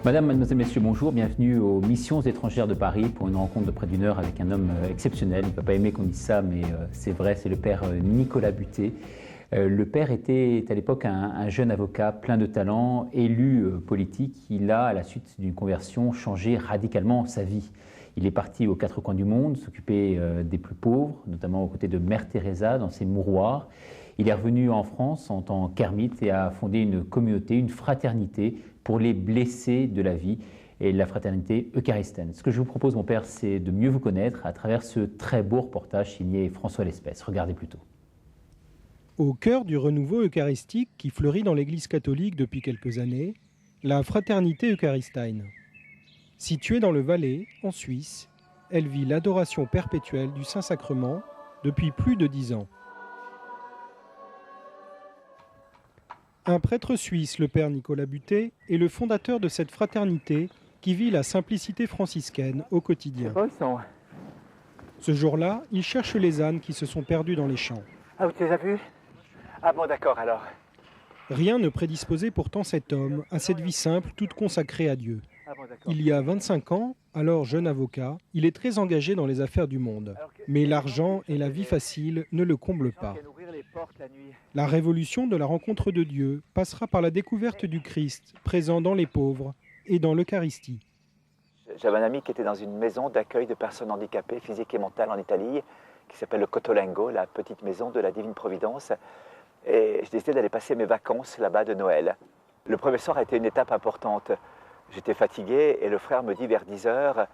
Madame, mademoiselle, messieurs, bonjour. Bienvenue aux Missions étrangères de Paris pour une rencontre de près d'une heure avec un homme exceptionnel. Il ne va pas aimer qu'on dise ça, mais c'est vrai, c'est le père Nicolas Butet. Le père était à l'époque un jeune avocat plein de talent, élu politique. Il a, à la suite d'une conversion, changé radicalement sa vie. Il est parti aux quatre coins du monde, s'occuper des plus pauvres, notamment aux côtés de Mère Teresa dans ses mouroirs. Il est revenu en France en tant qu'ermite et a fondé une communauté, une fraternité pour les blessés de la vie et la fraternité eucharistaine. Ce que je vous propose, mon père, c'est de mieux vous connaître à travers ce très beau reportage signé François Lespèce. Regardez plutôt. Au cœur du renouveau eucharistique qui fleurit dans l'Église catholique depuis quelques années, la fraternité eucharistaine. Située dans le Valais, en Suisse, elle vit l'adoration perpétuelle du Saint-Sacrement depuis plus de 10 ans. Un prêtre suisse, le père Nicolas Butet, est le fondateur de cette fraternité qui vit la simplicité franciscaine au quotidien. Ce jour-là, il cherche les ânes qui se sont perdus dans les champs. Ah, vous les avez vus? Ah bon, d'accord, alors. Rien ne prédisposait pourtant cet homme à cette vie simple, toute consacrée à Dieu. Ah bon, Il y a 25 ans, alors jeune avocat, il est très engagé dans les affaires du monde. Mais l'argent et la vie facile ne le comblent pas. La révolution de la rencontre de Dieu passera par la découverte du Christ, présent dans les pauvres et dans l'Eucharistie. J'avais un ami qui était dans une maison d'accueil de personnes handicapées, physiques et mentales en Italie, qui s'appelle le Cotolengo, la petite maison de la Divine Providence. Et j'ai décidé d'aller passer mes vacances là-bas de Noël. Le premier soir a été une étape importante. J'étais fatigué et le frère me dit vers 10h,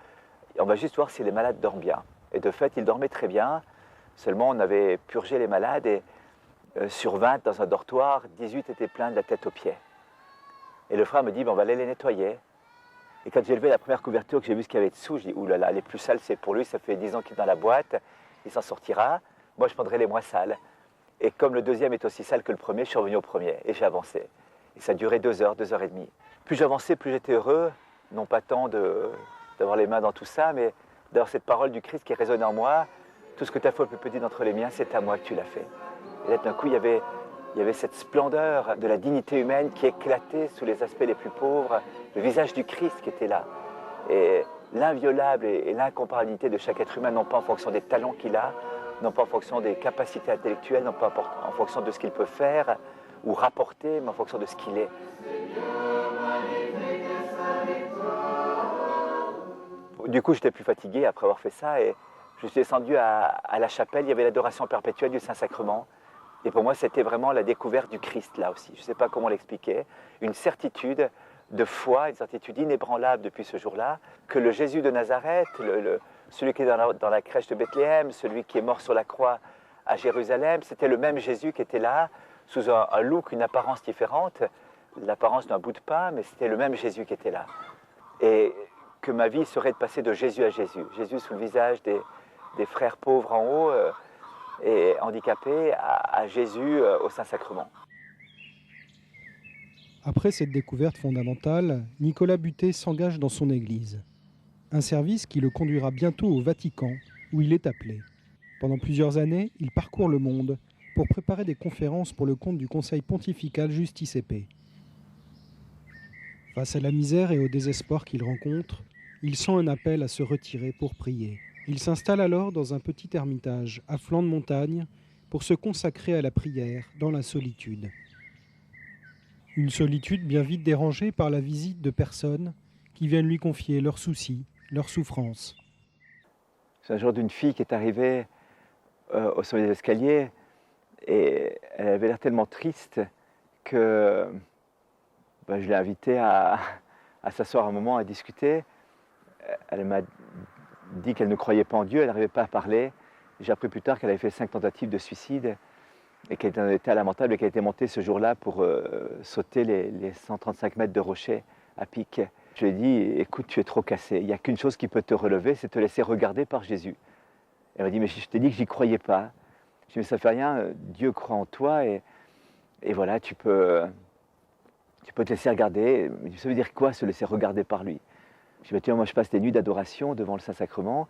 on va juste voir si les malades dorment bien. Et de fait, ils dormaient très bien. Seulement, on avait purgé les malades et sur 20 dans un dortoir, 18 étaient pleins de la tête aux pieds. Et le frère me dit, on va aller les nettoyer. Et quand j'ai levé la première couverture, que j'ai vu ce qu'il y avait dessous, je dis, oulala, les plus sales, c'est pour lui, ça fait 10 ans qu'il est dans la boîte, il s'en sortira. Moi, je prendrai les moins sales. Et comme le deuxième est aussi sale que le premier, je suis revenu au premier et j'ai avancé. Et ça a duré 2 heures, 2 heures et demie. Plus j'avançais, plus j'étais heureux, non pas tant d'avoir les mains dans tout ça, mais d'avoir cette parole du Christ qui résonnait en moi. Tout ce que tu as fait au plus petit d'entre les miens, c'est à moi que tu l'as fait. Et là, d'un coup, il y avait cette splendeur de la dignité humaine qui éclatait sous les aspects les plus pauvres, le visage du Christ qui était là. Et l'inviolable et l'incomparabilité de chaque être humain, non pas en fonction des talents qu'il a, non pas en fonction des capacités intellectuelles, non pas en fonction de ce qu'il peut faire ou rapporter, mais en fonction de ce qu'il est. Du coup, j'étais plus fatigué après avoir fait ça et je suis descendu à la chapelle. Il y avait l'adoration perpétuelle du Saint-Sacrement. Et pour moi, c'était vraiment la découverte du Christ là aussi. Je ne sais pas comment l'expliquer. Une certitude de foi, une certitude inébranlable depuis ce jour-là, que le Jésus de Nazareth, celui qui est dans la crèche de Bethléem, celui qui est mort sur la croix à Jérusalem, c'était le même Jésus qui était là, sous un look, une apparence différente, l'apparence d'un bout de pain, mais c'était le même Jésus qui était là. Et que ma vie serait de passer de Jésus à Jésus. Jésus sous le visage des frères pauvres en haut et handicapés, à Jésus au Saint-Sacrement. Après cette découverte fondamentale, Nicolas Butet s'engage dans son église. Un service qui le conduira bientôt au Vatican, où il est appelé. Pendant plusieurs années, il parcourt le monde pour préparer des conférences pour le compte du Conseil pontifical Justice et Paix. Face à la misère et au désespoir qu'il rencontre, il sent un appel à se retirer pour prier. Il s'installe alors dans un petit ermitage à flanc de montagne pour se consacrer à la prière dans la solitude. Une solitude bien vite dérangée par la visite de personnes qui viennent lui confier leurs soucis, leurs souffrances. C'est un jour d'une fille qui est arrivée au sommet des escaliers et elle avait l'air tellement triste que je l'ai invitée à s'asseoir un moment, à discuter. Elle m'a dit qu'elle ne croyait pas en Dieu, elle n'arrivait pas à parler. J'ai appris plus tard qu'elle avait fait 5 tentatives de suicide et qu'elle était en état lamentable et qu'elle était montée ce jour-là pour sauter les 135 mètres de rocher à pic. Je lui ai dit, écoute, tu es trop cassé, il n'y a qu'une chose qui peut te relever, c'est te laisser regarder par Jésus. Elle m'a dit, mais je t'ai dit que j'y croyais pas. Je lui ai dit, mais ça ne fait rien, Dieu croit en toi et voilà, tu peux te laisser regarder. Mais ça veut dire quoi, se laisser regarder par lui? Je lui ai dit, moi je passe des nuits d'adoration devant le Saint-Sacrement,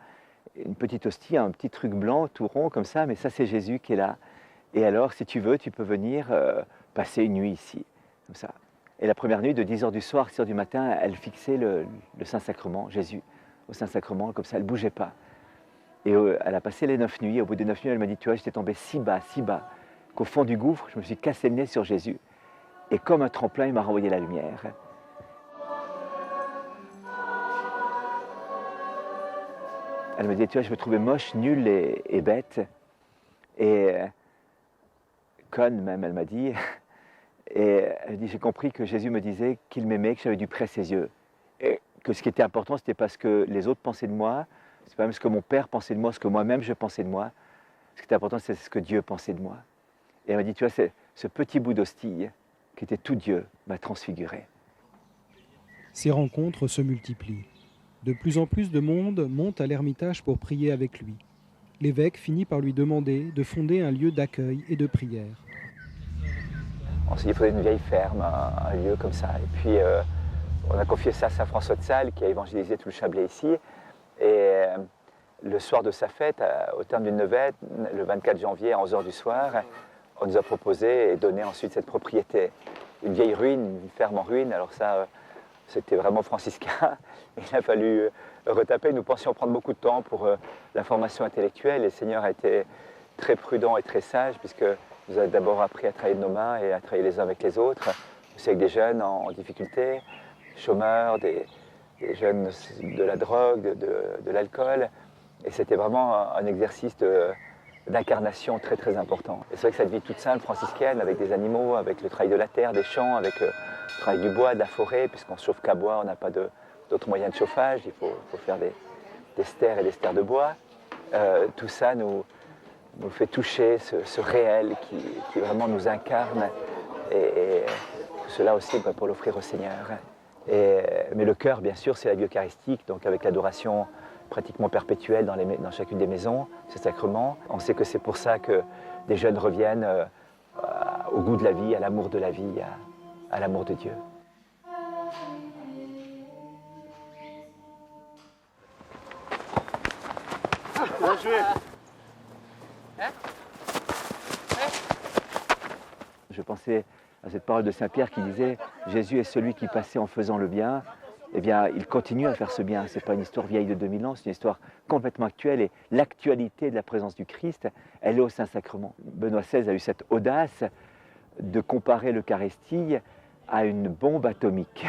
une petite hostie, un petit truc blanc, tout rond comme ça, mais ça c'est Jésus qui est là. Et alors, si tu veux, tu peux venir passer une nuit ici, comme ça. Et la première nuit, de 10h du soir à 6h du matin, elle fixait le Saint-Sacrement, Jésus, au Saint-Sacrement, comme ça, elle ne bougeait pas. Et elle a passé les 9 nuits. Au bout des 9 nuits, elle m'a dit, tu vois, j'étais tombée si bas, qu'au fond du gouffre, je me suis cassé le nez sur Jésus. Et comme un tremplin, il m'a renvoyé la lumière. Elle me dit, tu vois, je me trouvais moche, nul et bête. Et conne même, elle m'a dit. Et elle dit, j'ai compris que Jésus me disait qu'il m'aimait, que j'avais dû près ses yeux. Et que ce qui était important, c'était pas ce que les autres pensaient de moi, c'est pas même ce que mon père pensait de moi, ce que moi-même je pensais de moi. Ce qui était important, c'est ce que Dieu pensait de moi. Et elle m'a dit, tu vois, c'est ce petit bout d'hostie qui était tout Dieu m'a transfiguré. Ces rencontres se multiplient. De plus en plus de monde monte à l'Ermitage pour prier avec lui. L'évêque finit par lui demander de fonder un lieu d'accueil et de prière. On s'est dit qu'il faudrait une vieille ferme, un lieu comme ça. Et puis, on a confié ça à Saint François de Sales, qui a évangélisé tout le Chablais ici. Et le soir de sa fête, au terme d'une neuvaine, le 24 janvier à 11h du soir, on nous a proposé et donné ensuite cette propriété. Une vieille ruine, une ferme en ruine. Alors ça, c'était vraiment franciscain. Il a fallu retaper. Nous pensions prendre beaucoup de temps pour la formation intellectuelle. Et le Seigneur a été très prudent et très sage, puisque nous a d'abord appris à travailler de nos mains et à travailler les uns avec les autres, aussi avec des jeunes en difficulté, chômeurs, des jeunes de la drogue, de l'alcool. Et c'était vraiment un exercice d'incarnation très très important. Et c'est vrai que cette vie toute simple franciscaine, avec des animaux, avec le travail de la terre, des champs, avec le travail du bois, de la forêt, puisqu'on ne chauffe qu'à bois, on n'a pas d'autres moyens de chauffage, il faut faire des stères et des stères de bois. Tout ça nous fait toucher ce réel qui vraiment nous incarne, et tout cela aussi pour l'offrir au Seigneur. Mais le cœur, bien sûr, c'est la vie eucharistique, donc avec l'adoration pratiquement perpétuelle dans chacune des maisons, ces sacrements. On sait que c'est pour ça que des jeunes reviennent au goût de la vie, à l'amour de la vie, à l'amour de Dieu. Bien joué. Je pensais à cette parole de Saint Pierre qui disait « Jésus est celui qui passait en faisant le bien ». Eh bien, il continue à faire ce bien. Ce n'est pas une histoire vieille de 2000 ans, c'est une histoire complètement actuelle. Et l'actualité de la présence du Christ, elle est au Saint-Sacrement. Benoît XVI a eu cette audace de comparer l'Eucharistie à une bombe atomique,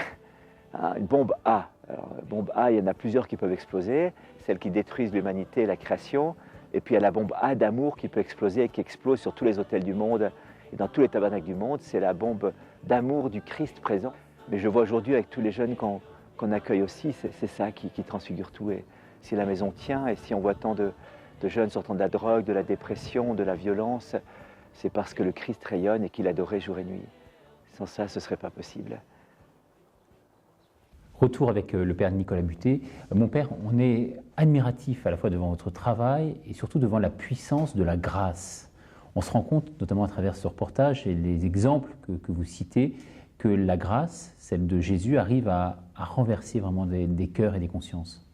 une bombe A. Alors, bombe A, il y en a plusieurs qui peuvent exploser, celles qui détruisent l'humanité et la création. Et puis il y a la bombe A d'amour qui peut exploser et qui explose sur tous les hôtels du monde et dans tous les tabernacles du monde. C'est la bombe d'amour du Christ présent. Mais je vois aujourd'hui avec tous les jeunes qu'on accueille aussi, c'est ça qui transfigure tout. Et si la maison tient et si on voit tant de jeunes sortant de la drogue, de la dépression, de la violence, c'est parce que le Christ rayonne et qu'il adorait jour et nuit. Sans ça, ce ne serait pas possible. Retour avec le père Nicolas Butet. Mon père, on est admiratif à la fois devant votre travail et surtout devant la puissance de la grâce. On se rend compte, notamment à travers ce reportage et les exemples que vous citez, que la grâce, celle de Jésus, arrive à renverser vraiment des cœurs et des consciences.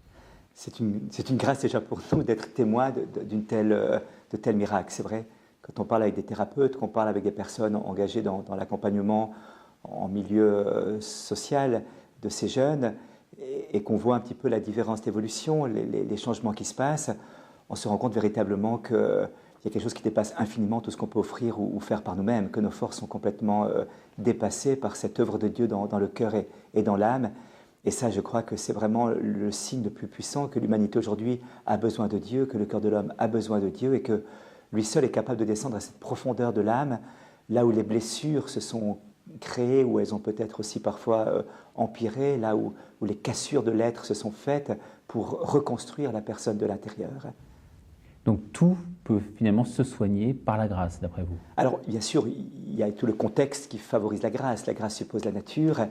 C'est une grâce déjà pour nous d'être témoins de tels miracles. C'est vrai, quand on parle avec des thérapeutes, qu'on parle avec des personnes engagées dans l'accompagnement en milieu social de ces jeunes, et qu'on voit un petit peu la différence d'évolution, les changements qui se passent, on se rend compte véritablement qu'il y a quelque chose qui dépasse infiniment tout ce qu'on peut offrir ou faire par nous-mêmes, que nos forces sont complètement dépassées par cette œuvre de Dieu dans le cœur et dans l'âme. Et ça, je crois que c'est vraiment le signe le plus puissant, que l'humanité aujourd'hui a besoin de Dieu, que le cœur de l'homme a besoin de Dieu, et que lui seul est capable de descendre à cette profondeur de l'âme, là où les blessures se sont créées, où elles ont peut-être aussi parfois empiré, là où les cassures de l'être se sont faites pour reconstruire la personne de l'intérieur. Donc tout peut finalement se soigner par la grâce, d'après vous? Alors, bien sûr, il y a tout le contexte qui favorise la grâce. La grâce suppose la nature,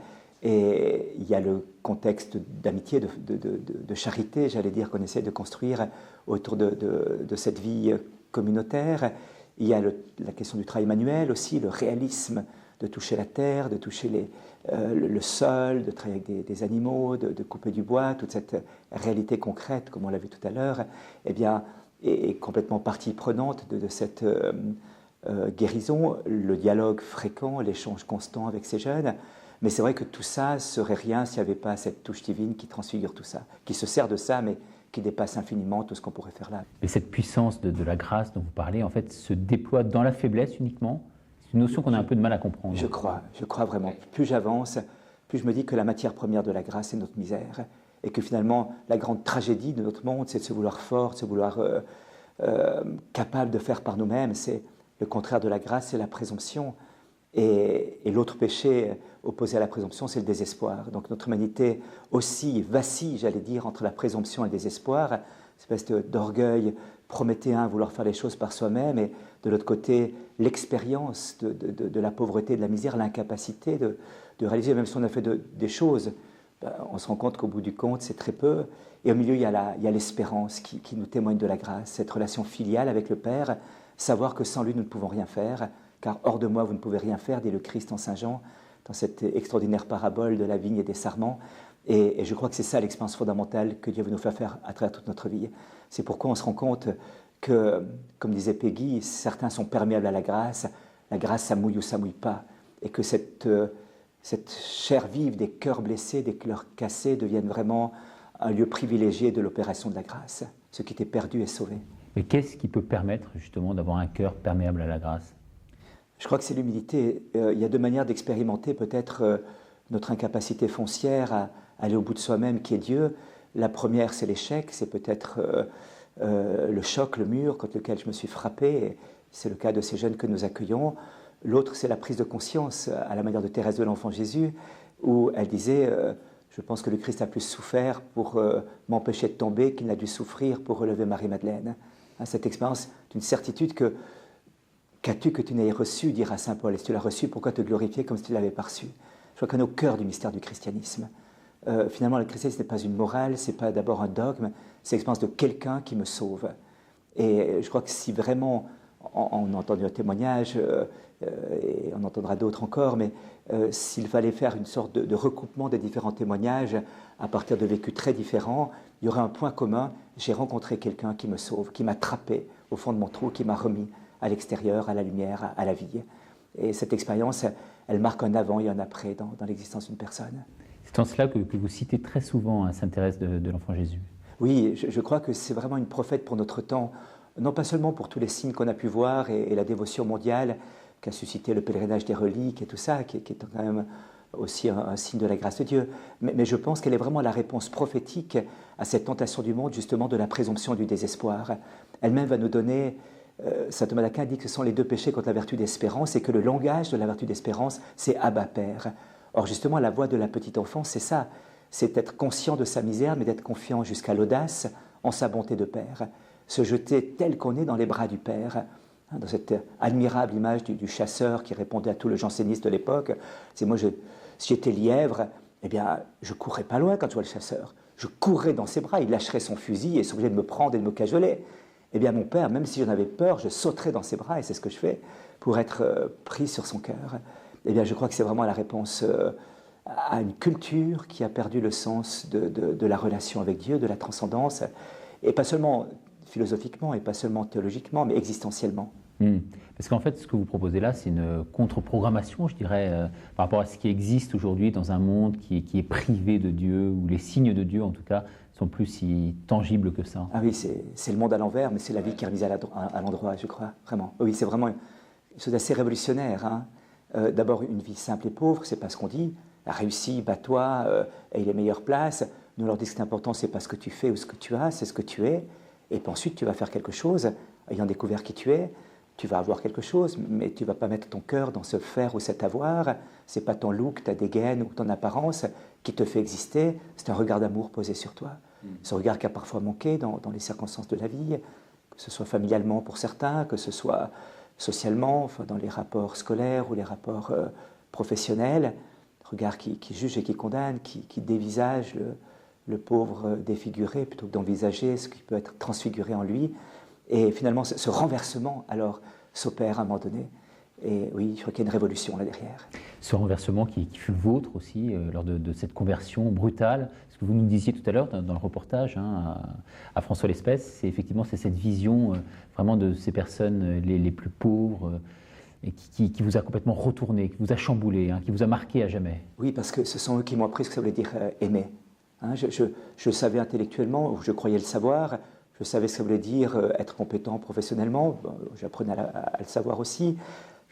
et il y a le contexte d'amitié, de charité, j'allais dire, qu'on essaie de construire autour de cette vie communautaire. Il y a la question du travail manuel aussi, le réalisme de toucher la terre, de toucher le sol, de travailler avec des animaux, de couper du bois, toute cette réalité concrète, comme on l'a vu tout à l'heure, eh bien, est complètement partie prenante de cette guérison, le dialogue fréquent, l'échange constant avec ces jeunes. Mais c'est vrai que tout ça serait rien s'il n'y avait pas cette touche divine qui transfigure tout ça, qui se sert de ça, mais qui dépasse infiniment tout ce qu'on pourrait faire là. Et cette puissance de la grâce dont vous parlez, en fait, se déploie dans la faiblesse uniquement. C'est une notion qu'on a un peu de mal à comprendre. Je crois vraiment. Plus j'avance, plus je me dis que la matière première de la grâce, c'est notre misère. Et que finalement, la grande tragédie de notre monde, c'est de se vouloir fort, de se vouloir capable de faire par nous-mêmes. C'est le contraire de la grâce, c'est la présomption. Et l'autre péché opposé à la présomption, c'est le désespoir. Donc notre humanité aussi vacille, j'allais dire, entre la présomption et le désespoir, cette espèce d'orgueil prométhéen, vouloir faire les choses par soi-même, et de l'autre côté, l'expérience de la pauvreté, de la misère, l'incapacité de réaliser, même si on a fait des choses, on se rend compte qu'au bout du compte, c'est très peu. Et au milieu, il y a l'espérance qui nous témoigne de la grâce, cette relation filiale avec le Père, savoir que sans lui, nous ne pouvons rien faire, car hors de moi, vous ne pouvez rien faire, dit le Christ en Saint Jean, dans cette extraordinaire parabole de la vigne et des sarments. Et je crois que c'est ça l'expérience fondamentale que Dieu veut nous faire à travers toute notre vie. C'est pourquoi on se rend compte que, comme disait Peggy, certains sont perméables à la grâce, ça mouille ou ça mouille pas, et que cette chair vive des cœurs blessés, des cœurs cassés deviennent vraiment un lieu privilégié de l'opération de la grâce. Ce qui était perdu est sauvé. Mais qu'est-ce qui peut permettre justement d'avoir un cœur perméable à la grâce ? Je crois que c'est l'humilité. Il y a deux manières d'expérimenter peut-être notre incapacité foncière à aller au bout de soi-même qui est Dieu. La première, c'est l'échec, c'est peut-être le choc, le mur contre lequel je me suis frappé. C'est le cas de ces jeunes que nous accueillons. L'autre, c'est la prise de conscience, à la manière de Thérèse de l'Enfant Jésus, où elle disait je pense que le Christ a plus souffert pour m'empêcher de tomber qu'il n'a dû souffrir pour relever Marie-Madeleine. Cette expérience d'une certitude que qu'as-tu que tu n'aies reçu, dira saint Paul, et si tu l'as reçu, pourquoi te glorifier comme si tu ne l'avais pas reçu? Je crois qu'on est au cœur du mystère du christianisme. Finalement, le christianisme n'est pas une morale, ce n'est pas d'abord un dogme, c'est l'expérience de quelqu'un qui me sauve. Et je crois que si vraiment, on a entendu un témoignage, et on entendra d'autres encore, mais s'il fallait faire une sorte de recoupement des différents témoignages à partir de vécus très différents, il y aurait un point commun, j'ai rencontré quelqu'un qui me sauve, qui m'a trappé au fond de mon trou, qui m'a remis à l'extérieur, à la lumière, à la vie. Et cette expérience, elle marque un avant et un après dans l'existence d'une personne. C'est en cela que vous citez très souvent Sainte Thérèse de l'Enfant Jésus. Oui, je crois que c'est vraiment une prophète pour notre temps, non pas seulement pour tous les signes qu'on a pu voir et la dévotion mondiale qu'a suscité le pèlerinage des reliques et tout ça, qui est quand même aussi un signe de la grâce de Dieu. Mais je pense qu'elle est vraiment la réponse prophétique à cette tentation du monde, justement de la présomption et du désespoir. Elle-même va nous donner... Saint Thomas d'Aquin dit que ce sont les deux péchés contre la vertu d'espérance et que le langage de la vertu d'espérance, c'est Abba Père. Or justement, la voix de la petite enfance, c'est ça. C'est être conscient de sa misère, mais d'être confiant jusqu'à l'audace en sa bonté de Père. Se jeter tel qu'on est dans les bras du Père. Dans cette admirable image du chasseur qui répondait à tout le janséniste de l'époque. C'est moi, si j'étais lièvre, eh bien, je ne courrais pas loin quand je vois le chasseur. Je courrais dans ses bras, il lâcherait son fusil et serait obligé de me prendre et de me cajoler. Eh bien, mon père, même si j'en avais peur, je sauterais dans ses bras, et c'est ce que je fais, pour être pris sur son cœur. Eh bien, je crois que c'est vraiment la réponse à une culture qui a perdu le sens de la relation avec Dieu, de la transcendance, et pas seulement philosophiquement, et pas seulement théologiquement, mais existentiellement. Parce qu'en fait, ce que vous proposez là, c'est une contre-programmation, je dirais, par rapport à ce qui existe aujourd'hui dans un monde qui est privé de Dieu, où les signes de Dieu, en tout cas, sont plus si tangibles que ça. Ah oui, c'est le monde à l'envers, mais c'est la vie qui est remise à l'endroit, je crois, vraiment. Oui, c'est vraiment une chose assez révolutionnaire. Hein. D'abord, une vie simple et pauvre, c'est pas ce qu'on dit. Réussis, bats-toi, aie les meilleures places. Nous leur disons que c'est important, c'est pas ce que tu fais ou ce que tu as, c'est ce que tu es. Et puis ensuite, tu vas faire quelque chose, ayant découvert qui tu es. Tu vas avoir quelque chose, mais tu ne vas pas mettre ton cœur dans ce faire ou cet avoir. Ce n'est pas ton look, ta dégaine ou ton apparence qui te fait exister. C'est un regard d'amour posé sur toi. Ce regard qui a parfois manqué dans les circonstances de la vie, que ce soit familialement pour certains, que ce soit socialement, enfin dans les rapports scolaires ou les rapports professionnels. Regard qui juge et qui condamne, qui dévisage le pauvre défiguré plutôt que d'envisager ce qui peut être transfiguré en lui. Et finalement, ce renversement, alors, s'opère à un moment donné. Et oui, je crois qu'il y a une révolution là derrière. Ce renversement qui fut le vôtre aussi, lors de cette conversion brutale, ce que vous nous disiez tout à l'heure dans le reportage à François Lespèce, c'est effectivement cette vision vraiment de ces personnes les plus pauvres, et qui vous a complètement retourné, qui vous a chamboulé, hein, qui vous a marqué à jamais? Oui, parce que ce sont eux qui m'ont appris ce que ça voulait dire aimer. Hein, je savais intellectuellement, ou je croyais le savoir, je savais ce que ça voulait dire être compétent professionnellement, j'apprenais à le savoir aussi,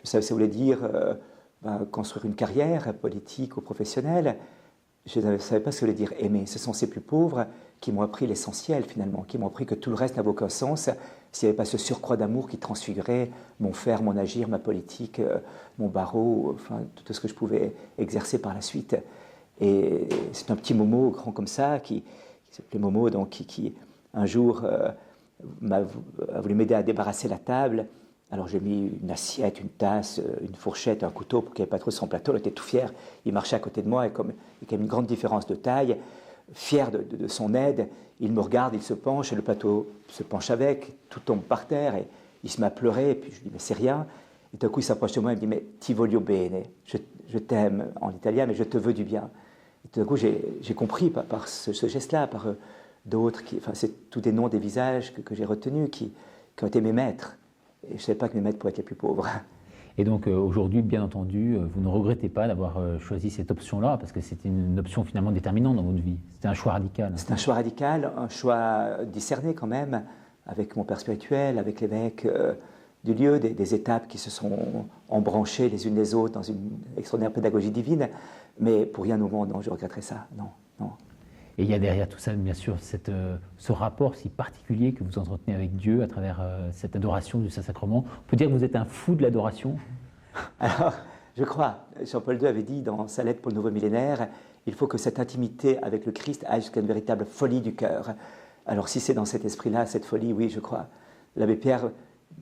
je savais ce que ça voulait dire construire une carrière politique ou professionnelle, je ne savais pas ce que ça voulait dire aimer. Ce sont ces plus pauvres qui m'ont appris l'essentiel finalement, qui m'ont appris que tout le reste n'avait aucun sens s'il n'y avait pas ce surcroît d'amour qui transfigurait mon faire, mon agir, ma politique, mon barreau, enfin tout ce que je pouvais exercer par la suite. Et c'est un petit Momo grand comme ça, qui s'appelait Momo, donc qui un jour a voulu m'aider à débarrasser la table. Alors j'ai mis une assiette, une tasse, une fourchette, un couteau pour qu'il n'y ait pas trop sur son plateau. Il était tout fier. Il marchait à côté de moi et comme il y a quand même une grande différence de taille, fier de son aide, il me regarde, il se penche et le plateau se penche avec, tout tombe par terre et il se met à pleurer. Et puis je lui dis mais c'est rien. Et d'un coup il s'approche de moi et me dit mais ti voglio bene, je t'aime en italien mais je te veux du bien. Et tout d'un coup j'ai compris par ce geste-là, par d'autres, enfin c'est tous des noms des visages que j'ai retenus qui ont été mes maîtres. Et je ne savais pas que mes maîtres pouvaient être les plus pauvres. Et donc aujourd'hui, bien entendu, vous ne regrettez pas d'avoir choisi cette option-là, parce que c'était une option finalement déterminante dans votre vie. C'était un choix radical. C'est un choix radical, un choix discerné quand même, avec mon père spirituel, avec l'évêque du lieu, des étapes qui se sont embranchées les unes les autres dans une extraordinaire pédagogie divine. Mais pour rien au monde, non, je regretterais ça, non, non. Et il y a derrière tout ça, bien sûr, ce rapport si particulier que vous entretenez avec Dieu à travers cette adoration du Saint-Sacrement. On peut dire que vous êtes un fou de l'adoration? Alors, je crois, Jean-Paul II avait dit dans sa lettre pour le nouveau millénaire, il faut que cette intimité avec le Christ aille jusqu'à une véritable folie du cœur. Alors si c'est dans cet esprit-là, cette folie, oui, je crois. L'abbé Pierre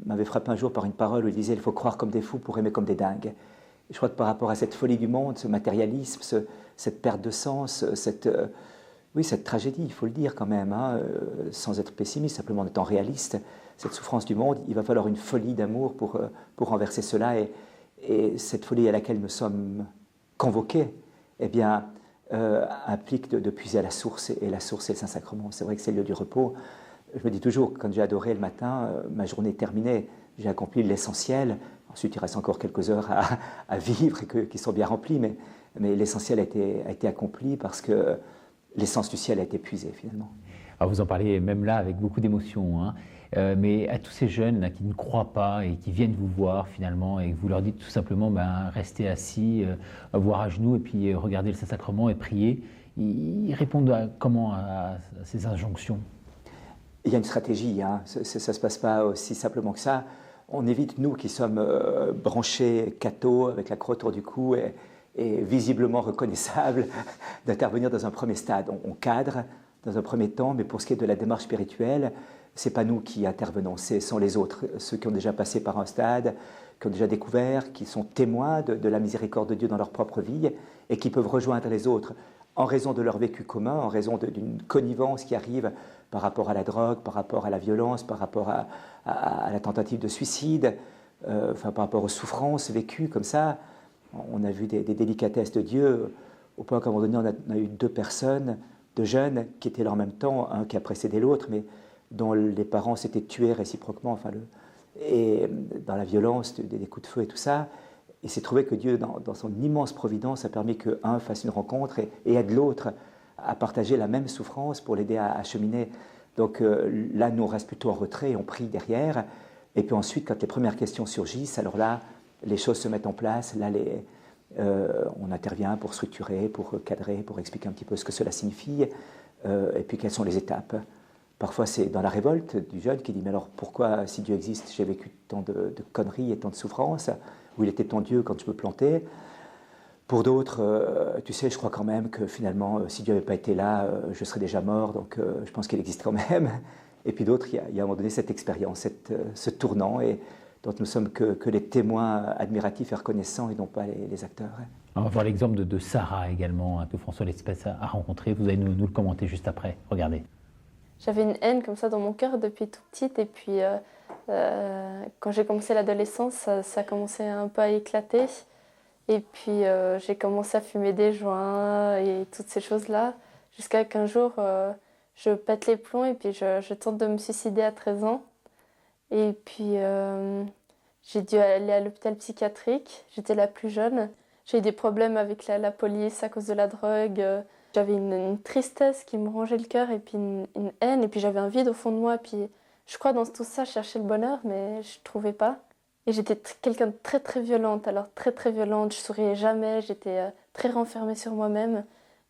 m'avait frappé un jour par une parole où il disait « il faut croire comme des fous pour aimer comme des dingues ». Je crois que par rapport à cette folie du monde, ce matérialisme, cette perte de sens, cette tragédie, il faut le dire quand même, hein, sans être pessimiste, simplement en étant réaliste, cette souffrance du monde, il va falloir une folie d'amour pour renverser cela. Et cette folie à laquelle nous sommes convoqués, eh bien, implique de puiser à la source, et la source, c'est le Saint-Sacrement. C'est vrai que c'est le lieu du repos. Je me dis toujours, quand j'ai adoré le matin, ma journée est terminée, j'ai accompli l'essentiel. Ensuite, il reste encore quelques heures à vivre et qui sont bien remplies, mais l'essentiel a été accompli parce que l'essence du ciel a été puisée finalement. Alors vous en parlez même là avec beaucoup d'émotion, hein. Mais à tous ces jeunes là, qui ne croient pas et qui viennent vous voir finalement et que vous leur dites tout simplement restez assis, voir à genoux et puis regardez le Saint-Sacrement et prier, ils répondent comment à ces injonctions? Il y a une stratégie, hein. Ça ne se passe pas aussi simplement que ça. On évite, nous qui sommes branchés cathos avec la croix autour du cou et visiblement reconnaissable, d'intervenir dans un premier stade. On cadre dans un premier temps, mais pour ce qui est de la démarche spirituelle, ce n'est pas nous qui intervenons, ce sont les autres, ceux qui ont déjà passé par un stade, qui ont déjà découvert, qui sont témoins de la miséricorde de Dieu dans leur propre vie et qui peuvent rejoindre les autres en raison de leur vécu commun, en raison d'une connivence qui arrive par rapport à la drogue, par rapport à la violence, par rapport à la tentative de suicide, par rapport aux souffrances vécues comme ça. On a vu des délicatesses de Dieu, au point qu'à un moment donné, on a eu 2 personnes, 2 jeunes, qui étaient là en même temps, un qui a précédé l'autre, mais dont les parents s'étaient tués réciproquement, et dans la violence, des coups de feu et tout ça. Et c'est trouvé que Dieu, dans son immense providence, a permis qu'un fasse une rencontre et aide l'autre à partager la même souffrance pour l'aider à cheminer. Donc là, nous, on reste plutôt en retrait et on prie derrière. Et puis ensuite, quand les premières questions surgissent, alors là, les choses se mettent en place. Là, on intervient pour structurer, pour cadrer, pour expliquer un petit peu ce que cela signifie et puis quelles sont les étapes. Parfois, c'est dans la révolte du jeune qui dit « Mais alors, pourquoi, si Dieu existe, j'ai vécu tant de conneries et tant de souffrances? Où il était ton Dieu quand je me plantais ?» Pour d'autres, tu sais, je crois quand même que finalement, si Dieu n'avait pas été là, je serais déjà mort, donc je pense qu'il existe quand même. Et puis d'autres, il y a à un moment donné cette expérience, ce tournant, et dont nous sommes que les témoins admiratifs et reconnaissants, et non pas les acteurs. On va voir l'exemple de Sarah également, que François Lespèce a rencontré. Vous allez nous le commenter juste après. Regardez. J'avais une haine comme ça dans mon cœur depuis toute petite, et puis quand j'ai commencé l'adolescence, ça commençait un peu à éclater. Et puis j'ai commencé à fumer des joints et toutes ces choses-là, jusqu'à qu'un jour je pète les plombs et puis je tente de me suicider à 13 ans. Et puis J'ai dû aller à l'hôpital psychiatrique, j'étais la plus jeune. J'ai eu des problèmes avec la police à cause de la drogue. J'avais une tristesse qui me rongeait le cœur et puis une haine. Et puis j'avais un vide au fond de moi. Puis je crois dans tout ça, je cherchais le bonheur, mais je ne trouvais pas. Et j'étais quelqu'un de très très violente, alors très très violente. Je souriais jamais, j'étais très renfermée sur moi-même.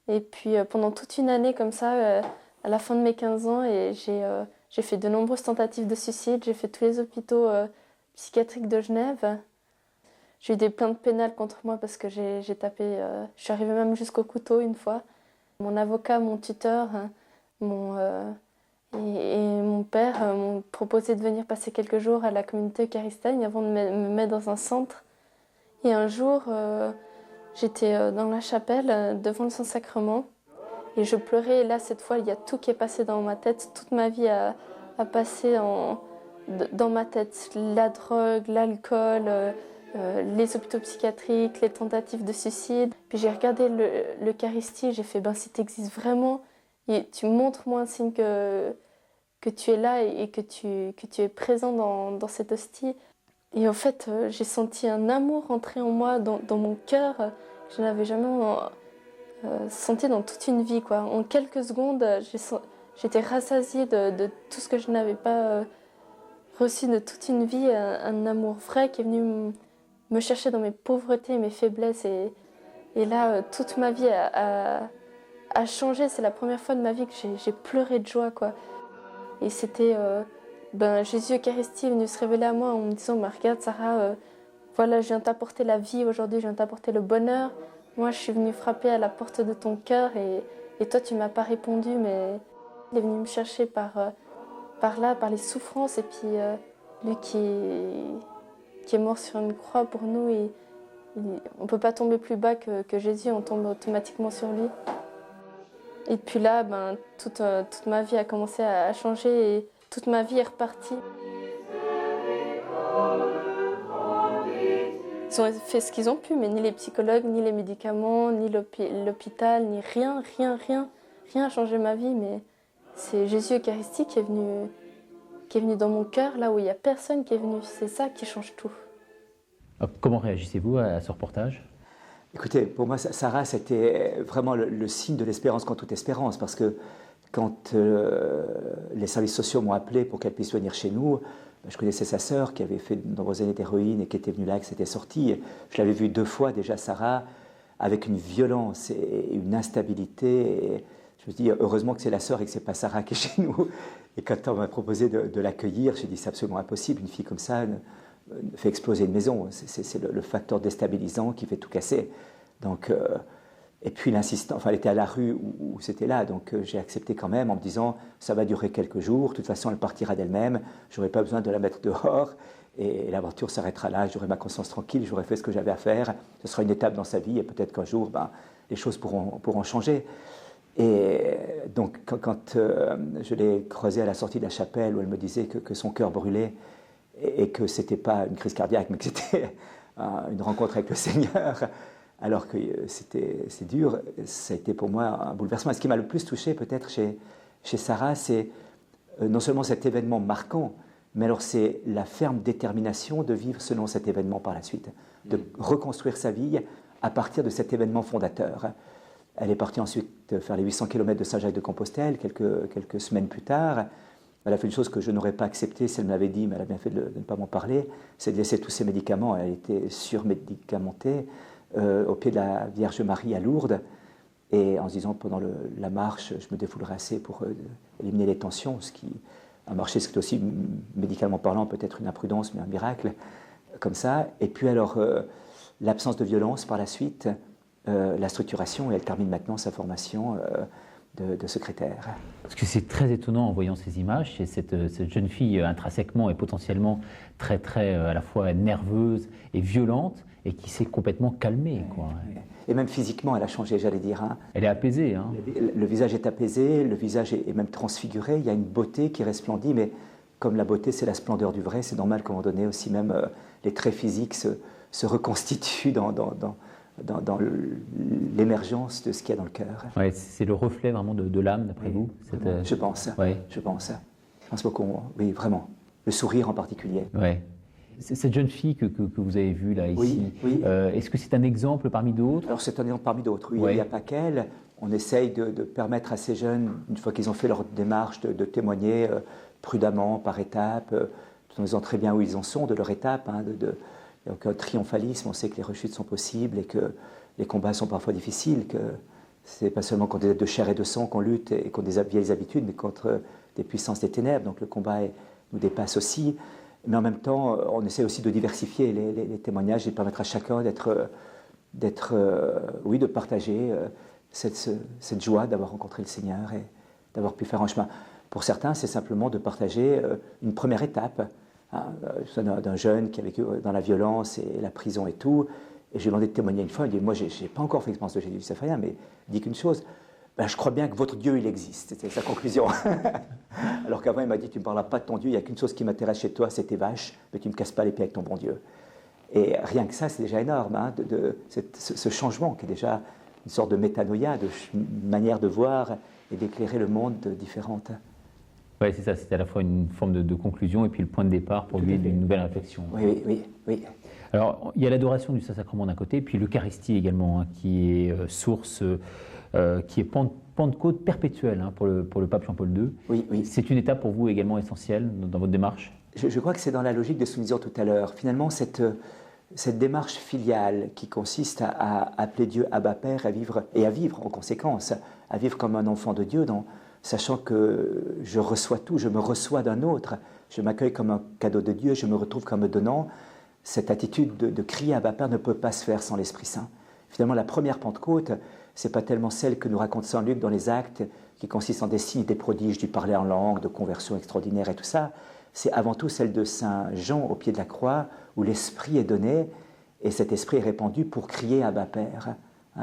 Et puis pendant toute une année comme ça, à la fin de mes 15 ans, et j'ai fait de nombreuses tentatives de suicide. J'ai fait tous les hôpitaux psychiatriques de Genève. J'ai eu des plaintes pénales contre moi parce que j'ai tapé... je suis arrivée même jusqu'au couteau une fois. Mon avocat, mon tuteur et mon père m'ont proposé de venir passer quelques jours à la communauté eucharistaine avant de me mettre dans un centre. Et un jour, j'étais dans la chapelle devant le Saint-Sacrement et je pleurais. Et là, cette fois, il y a tout qui est passé dans ma tête. Toute ma vie a passé dans ma tête. La drogue, l'alcool... les hôpitaux psychiatriques, les tentatives de suicide. Puis j'ai regardé l'Eucharistie, j'ai fait, si tu existes vraiment, et tu montres-moi un signe que tu es là et que tu es présent dans cette hostie. Et en fait, j'ai senti un amour entrer en moi, dans mon cœur, que je n'avais jamais senti dans toute une vie, quoi. En quelques secondes, j'étais rassasiée de tout ce que je n'avais pas reçu de toute une vie, un amour vrai qui est venu me chercher dans mes pauvretés et mes faiblesses. Et là, toute ma vie a changé. C'est la première fois de ma vie que j'ai pleuré de joie, quoi. Et c'était... Jésus Eucharistie est venu se révéler à moi en me disant, regarde Sarah, voilà, je viens t'apporter la vie aujourd'hui, je viens t'apporter le bonheur. Moi, je suis venue frapper à la porte de ton cœur et toi, tu ne m'as pas répondu, mais il est venu me chercher par là, par les souffrances. Et puis, lui qui est mort sur une croix pour nous, on ne peut pas tomber plus bas que Jésus, on tombe automatiquement sur lui. Et puis là, toute ma vie a commencé à changer et toute ma vie est repartie. Ils ont fait ce qu'ils ont pu, mais ni les psychologues, ni les médicaments, ni l'hôpital, ni rien n'a changé ma vie. Mais c'est Jésus Eucharistie qui est venu dans mon cœur, là où il n'y a personne qui est venu. C'est ça qui change tout. Comment réagissez-vous à ce reportage ? Écoutez, pour moi, Sarah, c'était vraiment le signe de l'espérance contre toute espérance, parce que quand les services sociaux m'ont appelé pour qu'elle puisse venir chez nous, je connaissais sa sœur qui avait fait de nombreuses années d'héroïne et qui était venue là, qui s'était sortie. Je l'avais vue 2 fois déjà, Sarah, avec une violence et une instabilité. Et je me suis dit, heureusement que c'est la sœur et que ce n'est pas Sarah qui est chez nous. Et quand on m'a proposé de l'accueillir, j'ai dit, c'est absolument impossible. Une fille comme ça fait exploser une maison. C'est le facteur déstabilisant qui fait tout casser. Donc, et puis l'insistant, elle était à la rue où c'était là, donc j'ai accepté quand même en me disant ça va durer quelques jours, de toute façon elle partira d'elle-même, j'aurai pas besoin de la mettre dehors et l'aventure s'arrêtera là, j'aurai ma conscience tranquille, j'aurai fait ce que j'avais à faire, ce sera une étape dans sa vie et peut-être qu'un jour les choses pourront changer. Et donc quand je l'ai croisée à la sortie de la chapelle où elle me disait que son cœur brûlait et que c'était pas une crise cardiaque mais que c'était une rencontre avec le Seigneur, alors que c'est dur, ça a été pour moi un bouleversement. Et ce qui m'a le plus touché peut-être chez Sarah, c'est non seulement cet événement marquant, mais alors c'est la ferme détermination de vivre selon cet événement par la suite, de reconstruire sa vie à partir de cet événement fondateur. Elle est partie ensuite faire les 800 km de Saint-Jacques-de-Compostelle, quelques semaines plus tard. Elle a fait une chose que je n'aurais pas acceptée, si elle me l'avait dit, mais elle a bien fait de ne pas m'en parler, c'est de laisser tous ses médicaments. Elle était surmédicamentée. Au pied de la Vierge Marie à Lourdes, et en se disant pendant la marche, je me défoulerai assez pour éliminer les tensions, ce qui a marché, c'est aussi, médicalement parlant, peut-être une imprudence, mais un miracle, comme ça. Et puis alors, l'absence de violence par la suite, la structuration, et elle termine maintenant sa formation de secrétaire. Parce que c'est très étonnant en voyant ces images, c'est cette jeune fille intrinsèquement et potentiellement très à la fois nerveuse et violente, et qui s'est complètement calmée, quoi. Et même physiquement, elle a changé, j'allais dire. Elle est apaisée. Le visage est apaisé, le visage est même transfiguré, il y a une beauté qui resplendit, mais comme la beauté, c'est la splendeur du vrai, c'est normal qu'à un moment donné aussi même les traits physiques se reconstituent dans l'émergence de ce qu'il y a dans le cœur. Ouais, c'est le reflet vraiment de l'âme, d'après vous Je pense. Ouais. Je pense beaucoup, oui, vraiment. Le sourire en particulier. Ouais. Cette jeune fille que vous avez vue là, ici, Oui. Est-ce que c'est un exemple parmi d'autres? Alors c'est un exemple parmi d'autres, oui. Ouais. Il n'y a pas qu'elle. On essaye de permettre à ces jeunes, une fois qu'ils ont fait leur démarche, de témoigner prudemment, par étapes, tout en disant très bien où ils en sont de leur étape. Il n'y a aucun triomphalisme, on sait que les rechutes sont possibles et que les combats sont parfois difficiles, que ce n'est pas seulement contre des êtres de chair et de sang qu'on lutte et contre des vieilles habitudes, mais contre des puissances des ténèbres. Donc le combat nous dépasse aussi. Mais en même temps, on essaie aussi de diversifier les témoignages et de permettre à chacun de partager cette joie d'avoir rencontré le Seigneur et d'avoir pu faire un chemin. Pour certains, c'est simplement de partager une première étape d'un jeune qui a vécu dans la violence et la prison et tout. Et je lui ai demandé de témoigner une fois. Il dit, moi, je n'ai pas encore fait l'expérience de Jésus, ça fait rien, mais il dit qu'une chose, je crois bien que votre Dieu, il existe. C'était sa conclusion. Alors qu'avant, il m'a dit, tu ne me parleras pas de ton Dieu, il n'y a qu'une chose qui m'intéresse chez toi, c'est tes vaches, mais tu ne me casses pas les pieds avec ton bon Dieu. Et rien que ça, c'est déjà énorme, ce changement qui est déjà une sorte de métanoïa, de manière de voir et d'éclairer le monde différente. Oui, c'est ça, c'était à la fois une forme de conclusion et puis le point de départ pour lui d'une nouvelle réflexion. Oui. Alors, il y a l'adoration du Saint-Sacrement d'un côté, puis l'Eucharistie également, qui est source, qui est Pentecôte perpétuelle pour le pape Jean-Paul II. Oui. C'est une étape pour vous également essentielle dans votre démarche? Je crois que c'est dans la logique de ce que nous disions tout à l'heure. Finalement, cette démarche filiale qui consiste à appeler Dieu Abba Père à vivre en conséquence, à vivre comme un enfant de Dieu, sachant que je reçois tout, je me reçois d'un autre, je m'accueille comme un cadeau de Dieu, je me retrouve comme me donnant. Cette attitude de crier Abba Père ne peut pas se faire sans l'Esprit Saint. Finalement, la première Pentecôte, ce n'est pas tellement celle que nous raconte Saint Luc dans les Actes, qui consiste en des signes, des prodiges, du parler en langue, de conversion extraordinaire et tout ça. C'est avant tout celle de Saint Jean au pied de la croix, où l'Esprit est donné, et cet Esprit est répandu pour crier Abba Père,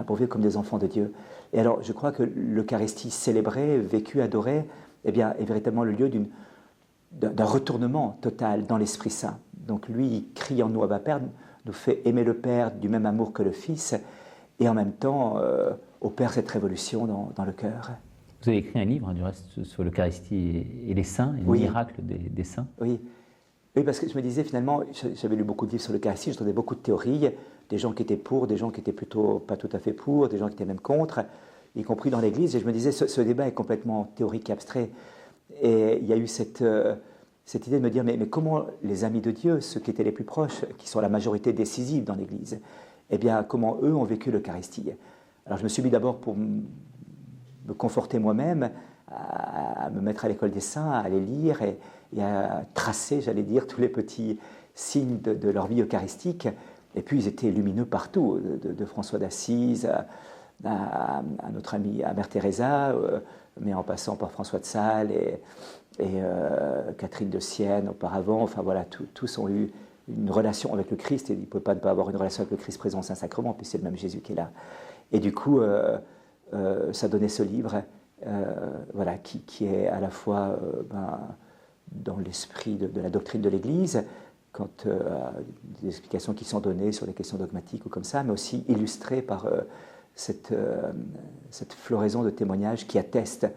pour vivre comme des enfants de Dieu. Et alors, je crois que l'Eucharistie célébrée, vécue, adorée, est véritablement le lieu d'un retournement total dans l'Esprit Saint. Donc lui, il crie en nous Abba Père, nous fait aimer le Père du même amour que le Fils, et en même temps opère cette révolution dans le cœur. Vous avez écrit un livre, du reste, sur l'Eucharistie et les saints, et le miracle des saints. Oui, parce que je me disais finalement, j'avais lu beaucoup de livres sur l'Eucharistie, j'entendais beaucoup de théories, des gens qui étaient pour, des gens qui étaient plutôt pas tout à fait pour, des gens qui étaient même contre, y compris dans l'Église, et je me disais, ce débat est complètement théorique et abstrait. Et il y a eu cette idée de me dire, mais comment les amis de Dieu, ceux qui étaient les plus proches, qui sont la majorité décisive dans l'Église, comment eux ont vécu l'Eucharistie? Alors je me suis mis d'abord pour me conforter moi-même, à me mettre à l'école des saints, à les lire et à tracer, j'allais dire, tous les petits signes de leur vie eucharistique. Et puis ils étaient lumineux partout, de François d'Assise à notre amie, à Mère Teresa, mais en passant par François de Sales et Catherine de Sienne auparavant. Enfin voilà, tous ont eu une relation avec le Christ, et il ne peut pas ne pas avoir une relation avec le Christ présent au Saint-Sacrement, puis c'est le même Jésus qui est là. Et du coup, ça donnait ce livre, qui est à la fois dans l'esprit de la doctrine de l'Église, quant à des explications qui sont données sur les questions dogmatiques ou comme ça, mais aussi illustré par cette floraison de témoignages qui attestent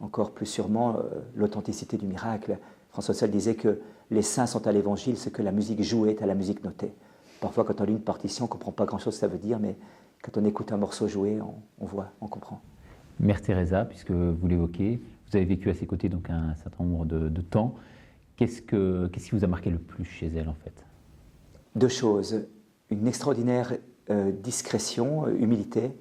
encore plus sûrement l'authenticité du miracle. François de Sales disait que les saints sont à l'Évangile ce que la musique jouée est à la musique notée. Parfois, quand on lit une partition, on ne comprend pas grand-chose ça veut dire, mais quand on écoute un morceau joué, on voit, on comprend. Mère Teresa, puisque vous l'évoquez, vous avez vécu à ses côtés donc un certain nombre de temps. Qu'est-ce qui vous a marqué le plus chez elle, en fait? Deux choses. Une extraordinaire discrétion, humilité,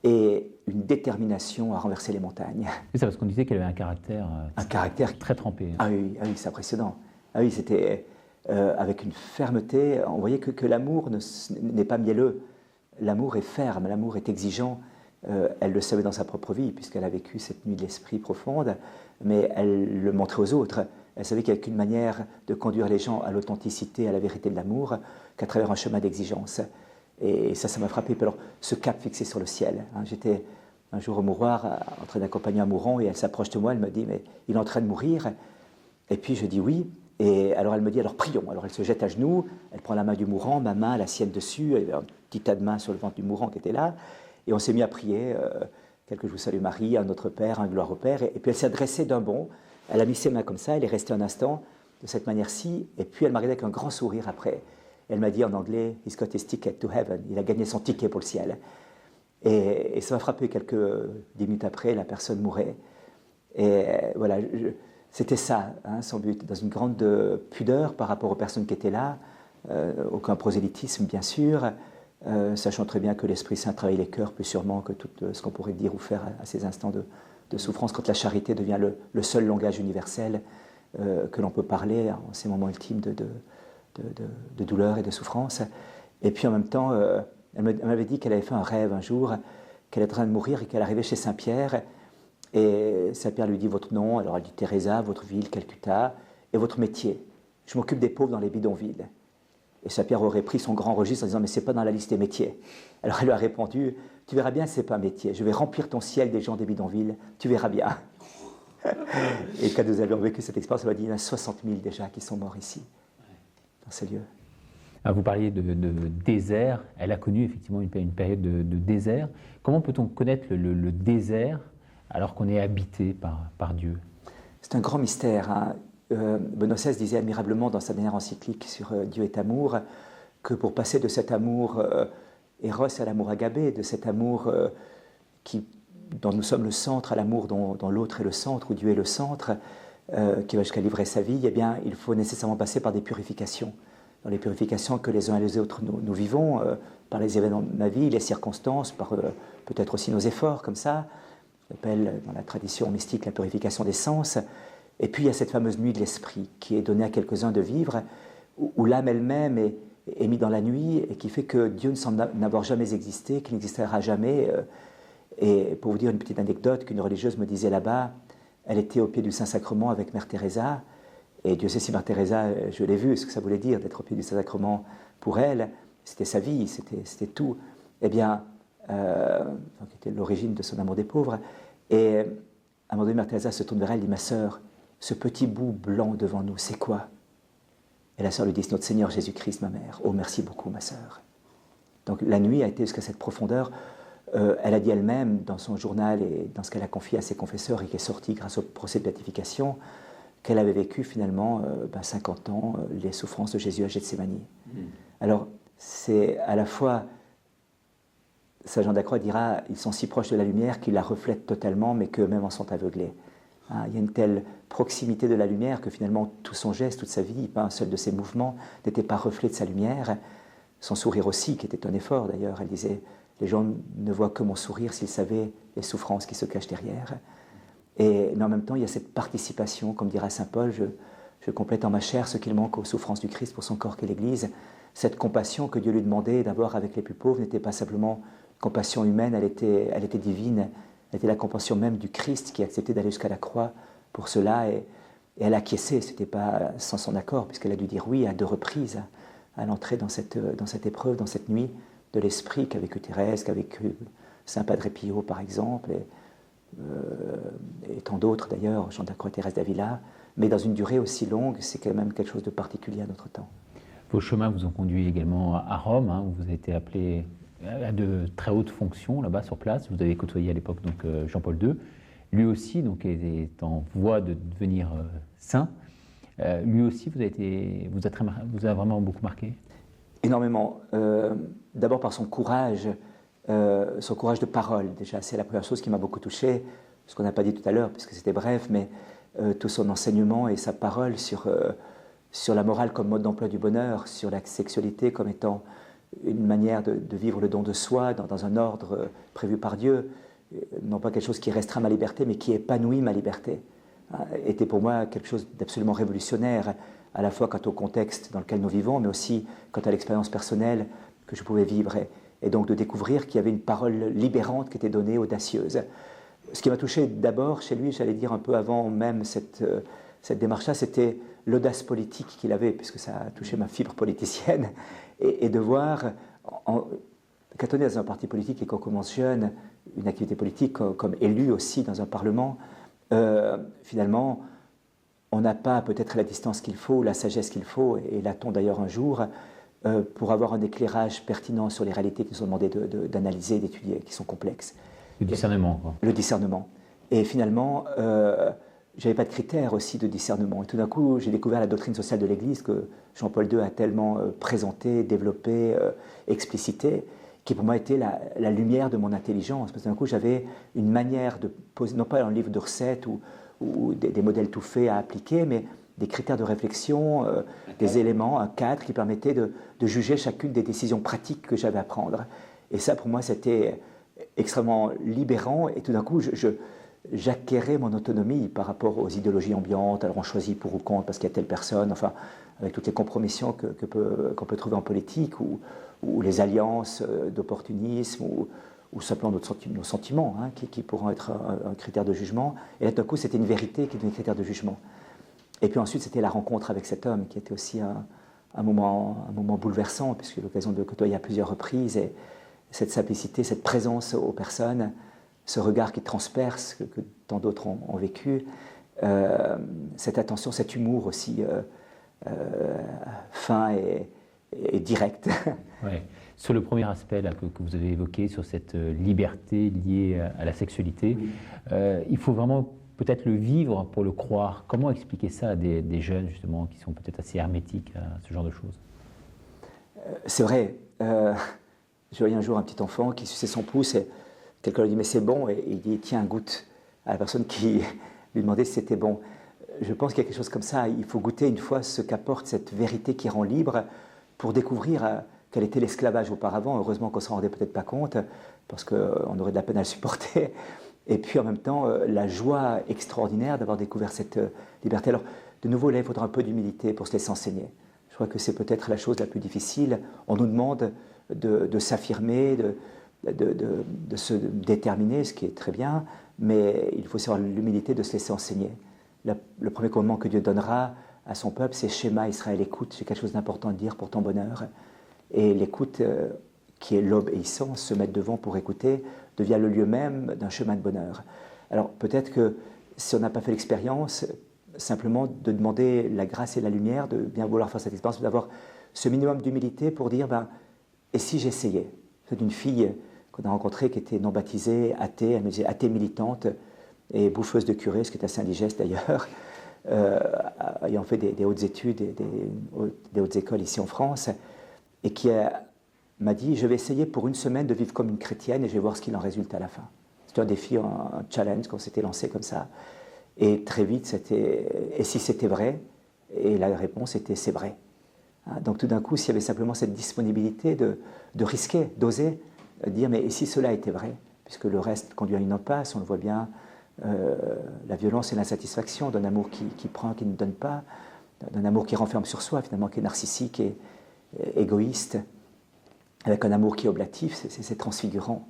et une détermination à renverser les montagnes. C'est ça, parce qu'on disait qu'elle avait un caractère très trempé. Ah oui, c'est impressionnant. Ah oui, c'était avec une fermeté. On voyait que l'amour n'est pas mielleux. L'amour est ferme, l'amour est exigeant. Elle le savait dans sa propre vie, puisqu'elle a vécu cette nuit de l'esprit profonde, mais elle le montrait aux autres. Elle savait qu'il n'y avait qu'une manière de conduire les gens à l'authenticité, à la vérité de l'amour, qu'à travers un chemin d'exigence. Et ça m'a frappé. Alors, ce cap fixé sur le ciel. J'étais un jour au mouroir, en train d'accompagner un mourant, et elle s'approche de moi, elle me dit, mais il est en train de mourir. Et puis je dis oui. Et alors elle me dit, alors prions. Alors elle se jette à genoux, elle prend la main du mourant, ma main, la sienne dessus, et un petit tas de mains sur le ventre du mourant qui était là. Et on s'est mis à prier, quelques Je vous salue Marie, un Notre Père, un Gloire au Père. Et puis elle s'est adressée d'un bond, elle a mis ses mains comme ça, elle est restée un instant, de cette manière-ci, et puis elle m'a regardé avec un grand sourire après. Elle m'a dit en anglais, « He's got his ticket to heaven », il a gagné son ticket pour le ciel. Et ça m'a frappé 10 minutes après, la personne mourait. Et voilà, c'était ça, hein, son but, dans une grande pudeur par rapport aux personnes qui étaient là, aucun prosélytisme bien sûr, sachant très bien que l'Esprit Saint travaille les cœurs plus sûrement que tout ce qu'on pourrait dire ou faire à ces instants de souffrance, quand la charité devient le seul langage universel que l'on peut parler en ces moments ultimes de douleur et de souffrance. Et puis en même temps, elle m'avait dit qu'elle avait fait un rêve un jour, qu'elle était en train de mourir et qu'elle arrivait chez Saint-Pierre. Et Saint-Pierre lui dit votre nom, alors elle dit Teresa, votre ville, Calcutta, et votre métier. Je m'occupe des pauvres dans les bidonvilles. Et Saint-Pierre aurait pris son grand registre en disant mais c'est pas dans la liste des métiers. Alors elle lui a répondu tu verras bien, c'est pas un métier. Je vais remplir ton ciel des gens des bidonvilles, tu verras bien. Et quand nous avions vécu cette expérience, elle m'a dit il y en a 60 000 déjà qui sont morts ici, dans ces lieux. Alors vous parliez de désert. Elle a connu effectivement une période de désert. Comment peut-on connaître le désert alors qu'on est habité par Dieu? C'est un grand mystère. Hein. Benoît XVI disait admirablement dans sa dernière encyclique sur Dieu est amour que pour passer de cet amour éros à l'amour agapé, de cet amour dont nous sommes le centre à l'amour dont l'autre est le centre, où Dieu est le centre, qui va jusqu'à livrer sa vie, eh bien, il faut nécessairement passer par des purifications. Dans les purifications que les uns et les autres nous vivons, par les événements de ma vie, les circonstances, par peut-être aussi nos efforts, comme ça. On appelle dans la tradition mystique la purification des sens. Et puis il y a cette fameuse nuit de l'esprit qui est donnée à quelques-uns de vivre, où l'âme elle-même est mise dans la nuit et qui fait que Dieu ne semble n'avoir jamais existé, qu'il n'existera jamais. Et pour vous dire une petite anecdote qu'une religieuse me disait là-bas, elle était au pied du Saint-Sacrement avec Mère Teresa. Et Dieu sait si Mère Teresa, je l'ai vu, ce que ça voulait dire d'être au pied du Saint-Sacrement pour elle. C'était sa vie, c'était tout. Eh bien, c'était l'origine de son amour des pauvres. Et à un moment donné, Mère Teresa se tourne vers elle et dit « Ma sœur, ce petit bout blanc devant nous, c'est quoi ?» Et la sœur lui dit « C'est notre Seigneur Jésus-Christ, ma mère. Oh, merci beaucoup, ma sœur. » Donc la nuit a été jusqu'à cette profondeur. Elle a dit elle-même dans son journal et dans ce qu'elle a confié à ses confesseurs et qui est sorti grâce au procès de béatification, qu'elle avait vécu finalement 50 ans les souffrances de Jésus à Gethsémani. Alors, c'est à la fois, Saint Jean d'Acroix dira, ils sont si proches de la lumière qu'ils la reflètent totalement, mais qu'eux-mêmes en sont aveuglés. Hein, il y a une telle proximité de la lumière que finalement tout son geste, toute sa vie, pas un seul de ses mouvements n'était pas reflet de sa lumière. Son sourire aussi, qui était un effort d'ailleurs, elle disait, les gens ne voient que mon sourire s'ils savaient les souffrances qui se cachent derrière. Mais en même temps, il y a cette participation, comme dira saint Paul, je complète en ma chair ce qu'il manque aux souffrances du Christ pour son corps qu'est l'Église. Cette compassion que Dieu lui demandait d'avoir avec les plus pauvres n'était pas simplement compassion humaine, elle était divine, elle était la compassion même du Christ qui acceptait d'aller jusqu'à la croix pour cela. Et elle acquiesçait, ce n'était pas sans son accord, puisqu'elle a dû dire oui à 2 reprises à l'entrée dans cette épreuve, dans cette nuit de l'esprit qu'a vécu Thérèse, qu'a vécu saint Padre Pio par exemple, et tant d'autres d'ailleurs, Jean d'Acroix, Thérèse d'Avila, mais dans une durée aussi longue, c'est quand même quelque chose de particulier à notre temps. Vos chemins vous ont conduit également à Rome, hein, où vous avez été appelé à de très hautes fonctions là-bas sur place. Vous avez côtoyé à l'époque donc Jean-Paul II. Lui aussi donc est en voie de devenir saint. Lui aussi vous a vraiment beaucoup marqué? Énormément. D'abord par son courage de parole. Déjà, c'est la première chose qui m'a beaucoup touché, ce qu'on n'a pas dit tout à l'heure, puisque c'était bref, mais tout son enseignement et sa parole sur la morale comme mode d'emploi du bonheur, sur la sexualité comme étant une manière de vivre le don de soi dans un ordre prévu par Dieu, non pas quelque chose qui restreint ma liberté, mais qui épanouit ma liberté, était pour moi quelque chose d'absolument révolutionnaire, à la fois quant au contexte dans lequel nous vivons, mais aussi quant à l'expérience personnelle que je pouvais vivre, et donc de découvrir qu'il y avait une parole libérante qui était donnée, audacieuse. Ce qui m'a touché d'abord chez lui, j'allais dire un peu avant même cette démarche-là, c'était l'audace politique qu'il avait, puisque ça a touché ma fibre politicienne, et de voir, quand on est dans un parti politique et qu'on commence jeune, une activité politique comme élu aussi dans un parlement, finalement, on n'a pas peut-être la distance qu'il faut, la sagesse qu'il faut, et l'a-t-on d'ailleurs un jour, pour avoir un éclairage pertinent sur les réalités qui nous sont demandées d'analyser, d'étudier, qui sont complexes. Le discernement, quoi. Le discernement. Et finalement, je n'avais pas de critères aussi de discernement. Et tout d'un coup, j'ai découvert la doctrine sociale de l'Église que Jean-Paul II a tellement présentée, développée, explicitée, qui pour moi était la lumière de mon intelligence. Parce que d'un coup, j'avais une manière de poser, non pas un livre de recettes ou des modèles tout faits à appliquer, mais des critères de réflexion, des éléments, un cadre qui permettait de juger chacune des décisions pratiques que j'avais à prendre. Et ça, pour moi, c'était extrêmement libérant. Et tout d'un coup, j'acquérais mon autonomie par rapport aux idéologies ambiantes. Alors on choisit pour ou contre parce qu'il y a telle personne, enfin, avec toutes les compromissions qu'on peut trouver en politique, ou les alliances d'opportunisme, ou simplement nos sentiments, hein, qui pourront être un critère de jugement. Et là, tout d'un coup, c'était une vérité qui devenait critère de jugement. Et puis ensuite, c'était la rencontre avec cet homme, qui était aussi un moment bouleversant, puisque j'ai eu l'occasion de le côtoyer à plusieurs reprises, et cette simplicité, cette présence aux personnes, ce regard qui transperce, que tant d'autres ont vécu, cette attention, cet humour aussi fin et direct. Ouais. Sur le premier aspect là, que vous avez évoqué, sur cette liberté liée à la sexualité, oui. Il faut vraiment peut-être le vivre pour le croire. Comment expliquer ça à des jeunes, justement, qui sont peut-être assez hermétiques à ce genre de choses? C'est vrai. Je voyais un jour un petit enfant qui suçait son pouce et quelqu'un lui dit « mais c'est bon » et il dit « tiens, goûte » à la personne qui lui demandait si c'était bon. Je pense qu'il y a quelque chose comme ça. Il faut goûter une fois ce qu'apporte cette vérité qui rend libre pour découvrir quel était l'esclavage auparavant. Heureusement qu'on ne s'en rendait peut-être pas compte parce qu'on aurait de la peine à le supporter. Et puis en même temps, la joie extraordinaire d'avoir découvert cette liberté. Alors, de nouveau, là, il faudra un peu d'humilité pour se laisser enseigner. Je crois que c'est peut-être la chose la plus difficile. On nous demande de s'affirmer, de se déterminer, ce qui est très bien, mais il faut savoir l'humilité de se laisser enseigner. Le premier commandement que Dieu donnera à son peuple, c'est « Shema Israël, écoute ». J'ai quelque chose d'important à dire pour ton bonheur. Et l'écoute, qui est l'obéissance, se mettre devant pour écouter, devient le lieu même d'un chemin de bonheur. Alors peut-être que si on n'a pas fait l'expérience, simplement de demander la grâce et la lumière, de bien vouloir faire cette expérience, d'avoir ce minimum d'humilité pour dire et si j'essayais? C'est une fille qu'on a rencontrée qui était non baptisée, athée, elle me disait athée militante et bouffeuse de curé, ce qui est assez indigeste d'ailleurs, ayant fait des hautes études et des hautes écoles ici en France, et qui m'a dit, je vais essayer pour une semaine de vivre comme une chrétienne et je vais voir ce qu'il en résulte à la fin. C'était un défi, un challenge qu'on s'était lancé comme ça. Et très vite, c'était, et si c'était vrai? Et la réponse était, c'est vrai. Donc tout d'un coup, s'il y avait simplement cette disponibilité de risquer, d'oser, dire, mais et si cela était vrai? Puisque le reste conduit à une impasse, on le voit bien, la violence et l'insatisfaction d'un amour qui prend, qui ne donne pas, d'un amour qui renferme sur soi, finalement, qui est narcissique et égoïste, avec un amour qui est oblatif, c'est transfigurant.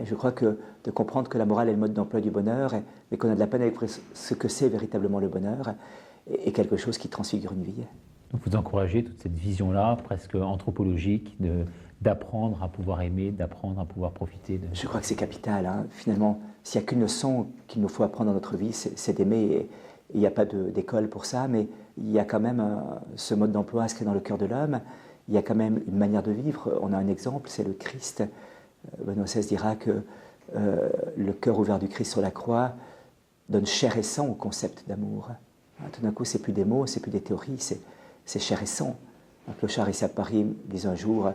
Et je crois que de comprendre que la morale est le mode d'emploi du bonheur, mais qu'on a de la peine avec ce que c'est véritablement le bonheur, est quelque chose qui transfigure une vie. Donc vous encouragez toute cette vision-là, presque anthropologique, d'apprendre à pouvoir aimer, d'apprendre à pouvoir profiter. Je crois que c'est capital. Hein. Finalement, s'il n'y a qu'une leçon qu'il nous faut apprendre dans notre vie, c'est d'aimer. Et il n'y a pas d'école pour ça, mais il y a quand même ce mode d'emploi inscrit dans le cœur de l'homme. Il y a quand même une manière de vivre. On a un exemple, c'est le Christ. Benoît XVI dira que le cœur ouvert du Christ sur la croix donne chair et sang au concept d'amour. Tout d'un coup, c'est plus des mots, c'est plus des théories, c'est chair et sang. Un clochard ici à Paris me disait un jour,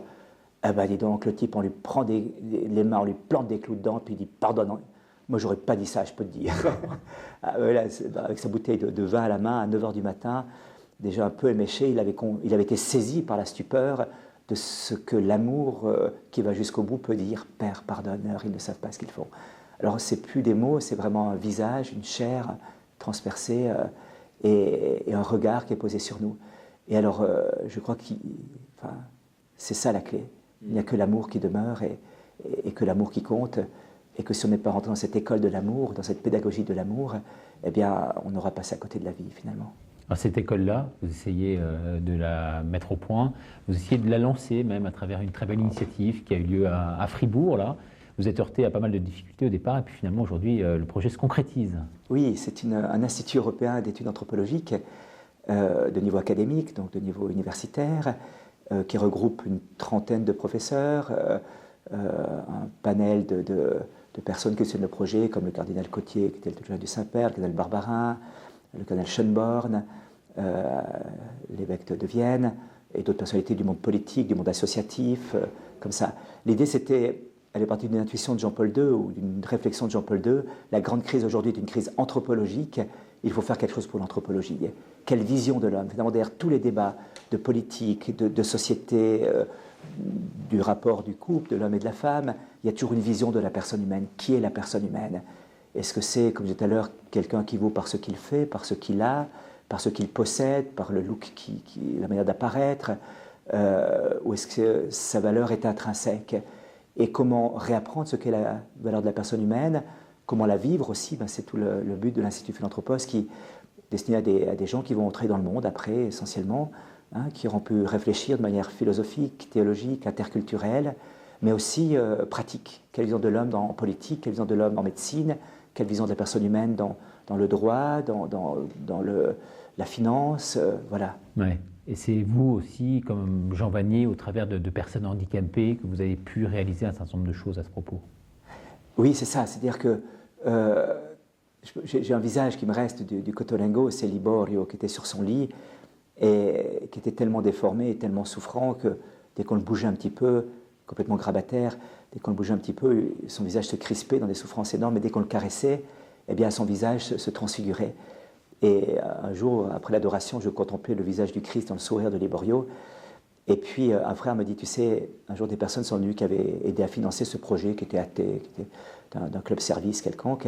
dis donc, le type, on lui prend les mains, on lui plante des clous dedans, puis il dit, pardonne, moi j'aurais pas dit ça, je peux te dire. Là, avec sa bouteille de vin à la main, à 9h du matin, déjà un peu éméché, il avait été saisi par la stupeur de ce que l'amour qui va jusqu'au bout peut dire, Père, pardonne-leur, ils ne savent pas ce qu'ils font. Alors c'est plus des mots, c'est vraiment un visage, une chair transpercée et un regard qui est posé sur nous. Et alors je crois que c'est ça la clé. Il n'y a que l'amour qui demeure et que l'amour qui compte, et que si on n'est pas rentré dans cette école de l'amour, dans cette pédagogie de l'amour, eh bien on aura passé à côté de la vie finalement. Alors cette école-là, vous essayez de la mettre au point, vous essayez de la lancer même à travers une très belle initiative qui a eu lieu à Fribourg, là. Vous êtes heurté à pas mal de difficultés au départ, et puis finalement aujourd'hui le projet se concrétise. Oui, c'est un institut européen d'études anthropologiques de niveau académique, donc de niveau universitaire, qui regroupe une trentaine de professeurs, un panel de personnes qui soutiennent le projet, comme le cardinal Cotier, qui était le titulaire du Saint-Père, le cardinal Barbarin, le cardinal Schönborn, l'évêque de Vienne, et d'autres personnalités du monde politique, du monde associatif, comme ça. L'idée, c'était, elle est partie d'une intuition de Jean-Paul II ou d'une réflexion de Jean-Paul II. La grande crise aujourd'hui est une crise anthropologique. Il faut faire quelque chose pour l'anthropologie. Quelle vision de l'homme? Finalement, derrière tous les débats de politique, de société, du rapport du couple, de l'homme et de la femme, il y a toujours une vision de la personne humaine. Qui est la personne humaine? Est-ce que c'est, comme je disais tout à l'heure, quelqu'un qui vaut par ce qu'il fait, par ce qu'il a, par ce qu'il possède, par le look, la manière d'apparaître, ou est-ce que sa valeur est intrinsèque? Et comment réapprendre ce qu'est la valeur de la personne humaine, comment la vivre aussi, c'est tout le but de l'Institut Philanthropos, qui est destiné à des gens qui vont entrer dans le monde après, essentiellement, qui auront pu réfléchir de manière philosophique, théologique, interculturelle, mais aussi pratique. Quelle vision de l'homme en politique, quelle vision de l'homme en médecine, quelle vision de la personne humaine dans le droit, dans la finance, voilà. Ouais. Et c'est vous aussi, comme Jean Vanier, au travers de personnes handicapées, que vous avez pu réaliser un certain nombre de choses à ce propos. Oui, c'est ça. C'est-à-dire que j'ai un visage qui me reste du Cotolengo, c'est Liborio, qui était sur son lit et qui était tellement déformé et tellement souffrant que dès qu'on le bougeait un petit peu, complètement grabataire, dès qu'on le bougeait un petit peu, son visage se crispait dans des souffrances énormes, et dès qu'on le caressait, eh bien, son visage se transfigurait. Et un jour, après l'adoration, je contemplais le visage du Christ dans le sourire de Liborio. Et puis, un frère me dit, tu sais, un jour, des personnes sont venues qui avaient aidé à financer ce projet, qui était athée, qui était d'un club service quelconque,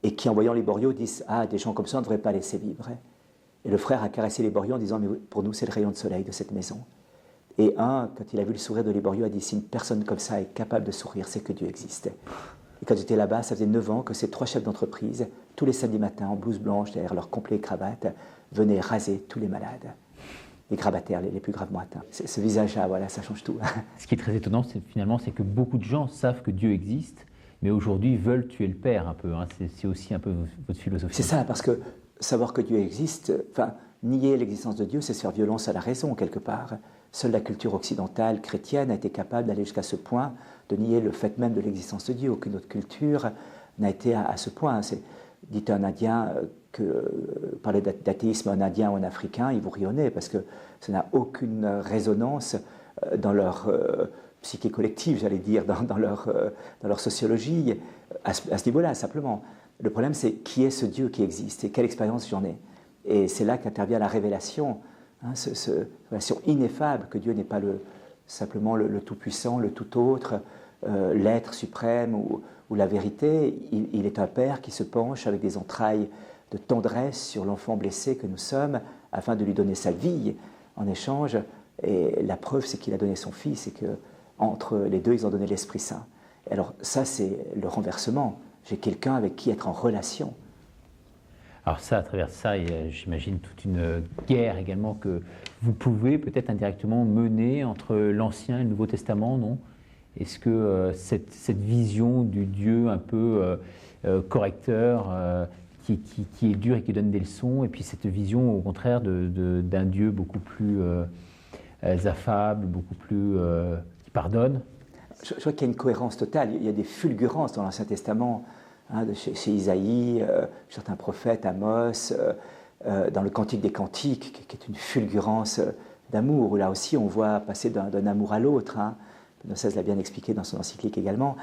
et qui, en voyant Liborio, disent, ah, des gens comme ça, on ne devrait pas laisser vivre. Et le frère a caressé Liborio en disant, mais pour nous, c'est le rayon de soleil de cette maison. Et quand il a vu le sourire de Liborio, a dit, si une personne comme ça est capable de sourire, c'est que Dieu existe. Et quand j'étais là-bas, ça faisait 9 ans que ces 3 chefs d'entreprise, tous les samedis matins, en blouse blanche, derrière leur complet et cravate, venaient raser tous les malades, les grabataires, les plus gravement atteints. Ce visage-là, voilà, ça change tout. Ce qui est très étonnant, c'est que beaucoup de gens savent que Dieu existe, mais aujourd'hui veulent tuer le Père un peu. C'est aussi un peu votre philosophie. C'est ça, parce que savoir que Dieu existe, nier l'existence de Dieu, c'est se faire violence à la raison, quelque part. Seule la culture occidentale, chrétienne, a été capable d'aller jusqu'à ce point, de nier le fait même de l'existence de Dieu. Aucune autre culture n'a été à ce point. Dit un Indien parler d'athéisme à un Indien ou un Africain, il vous rionnez, parce que ça n'a aucune résonance dans leur psyché collective, j'allais dire, dans leur sociologie, à ce niveau-là, simplement. Le problème, c'est qui est ce Dieu qui existe et quelle expérience j'en ai. Et c'est là qu'intervient la révélation, cette révélation ineffable que Dieu n'est pas simplement le tout-puissant, le tout-autre, l'être suprême ou la vérité. Il est un Père qui se penche avec des entrailles de tendresse sur l'enfant blessé que nous sommes, afin de lui donner sa vie en échange. Et la preuve, c'est qu'il a donné son Fils et qu'entre les deux, ils ont donné l'Esprit Saint. Et alors ça, c'est le renversement. J'ai quelqu'un avec qui être en relation. Alors ça, à travers ça, il y a, j'imagine, toute une guerre également que vous pouvez peut-être indirectement mener entre l'Ancien et le Nouveau Testament, non? Est-ce que cette vision du Dieu un peu correcteur, qui est dur et qui donne des leçons, et puis cette vision au contraire d'un Dieu beaucoup plus affable, beaucoup plus qui pardonne? Je crois qu'il y a une cohérence totale. Il y a des fulgurances dans l'Ancien Testament, chez Isaïe, certains prophètes, Amos, dans le Cantique des Cantiques, qui est une fulgurance d'amour, où là aussi on voit passer d'un amour à l'autre. Benoît XVI l'a bien expliqué dans son encyclique également.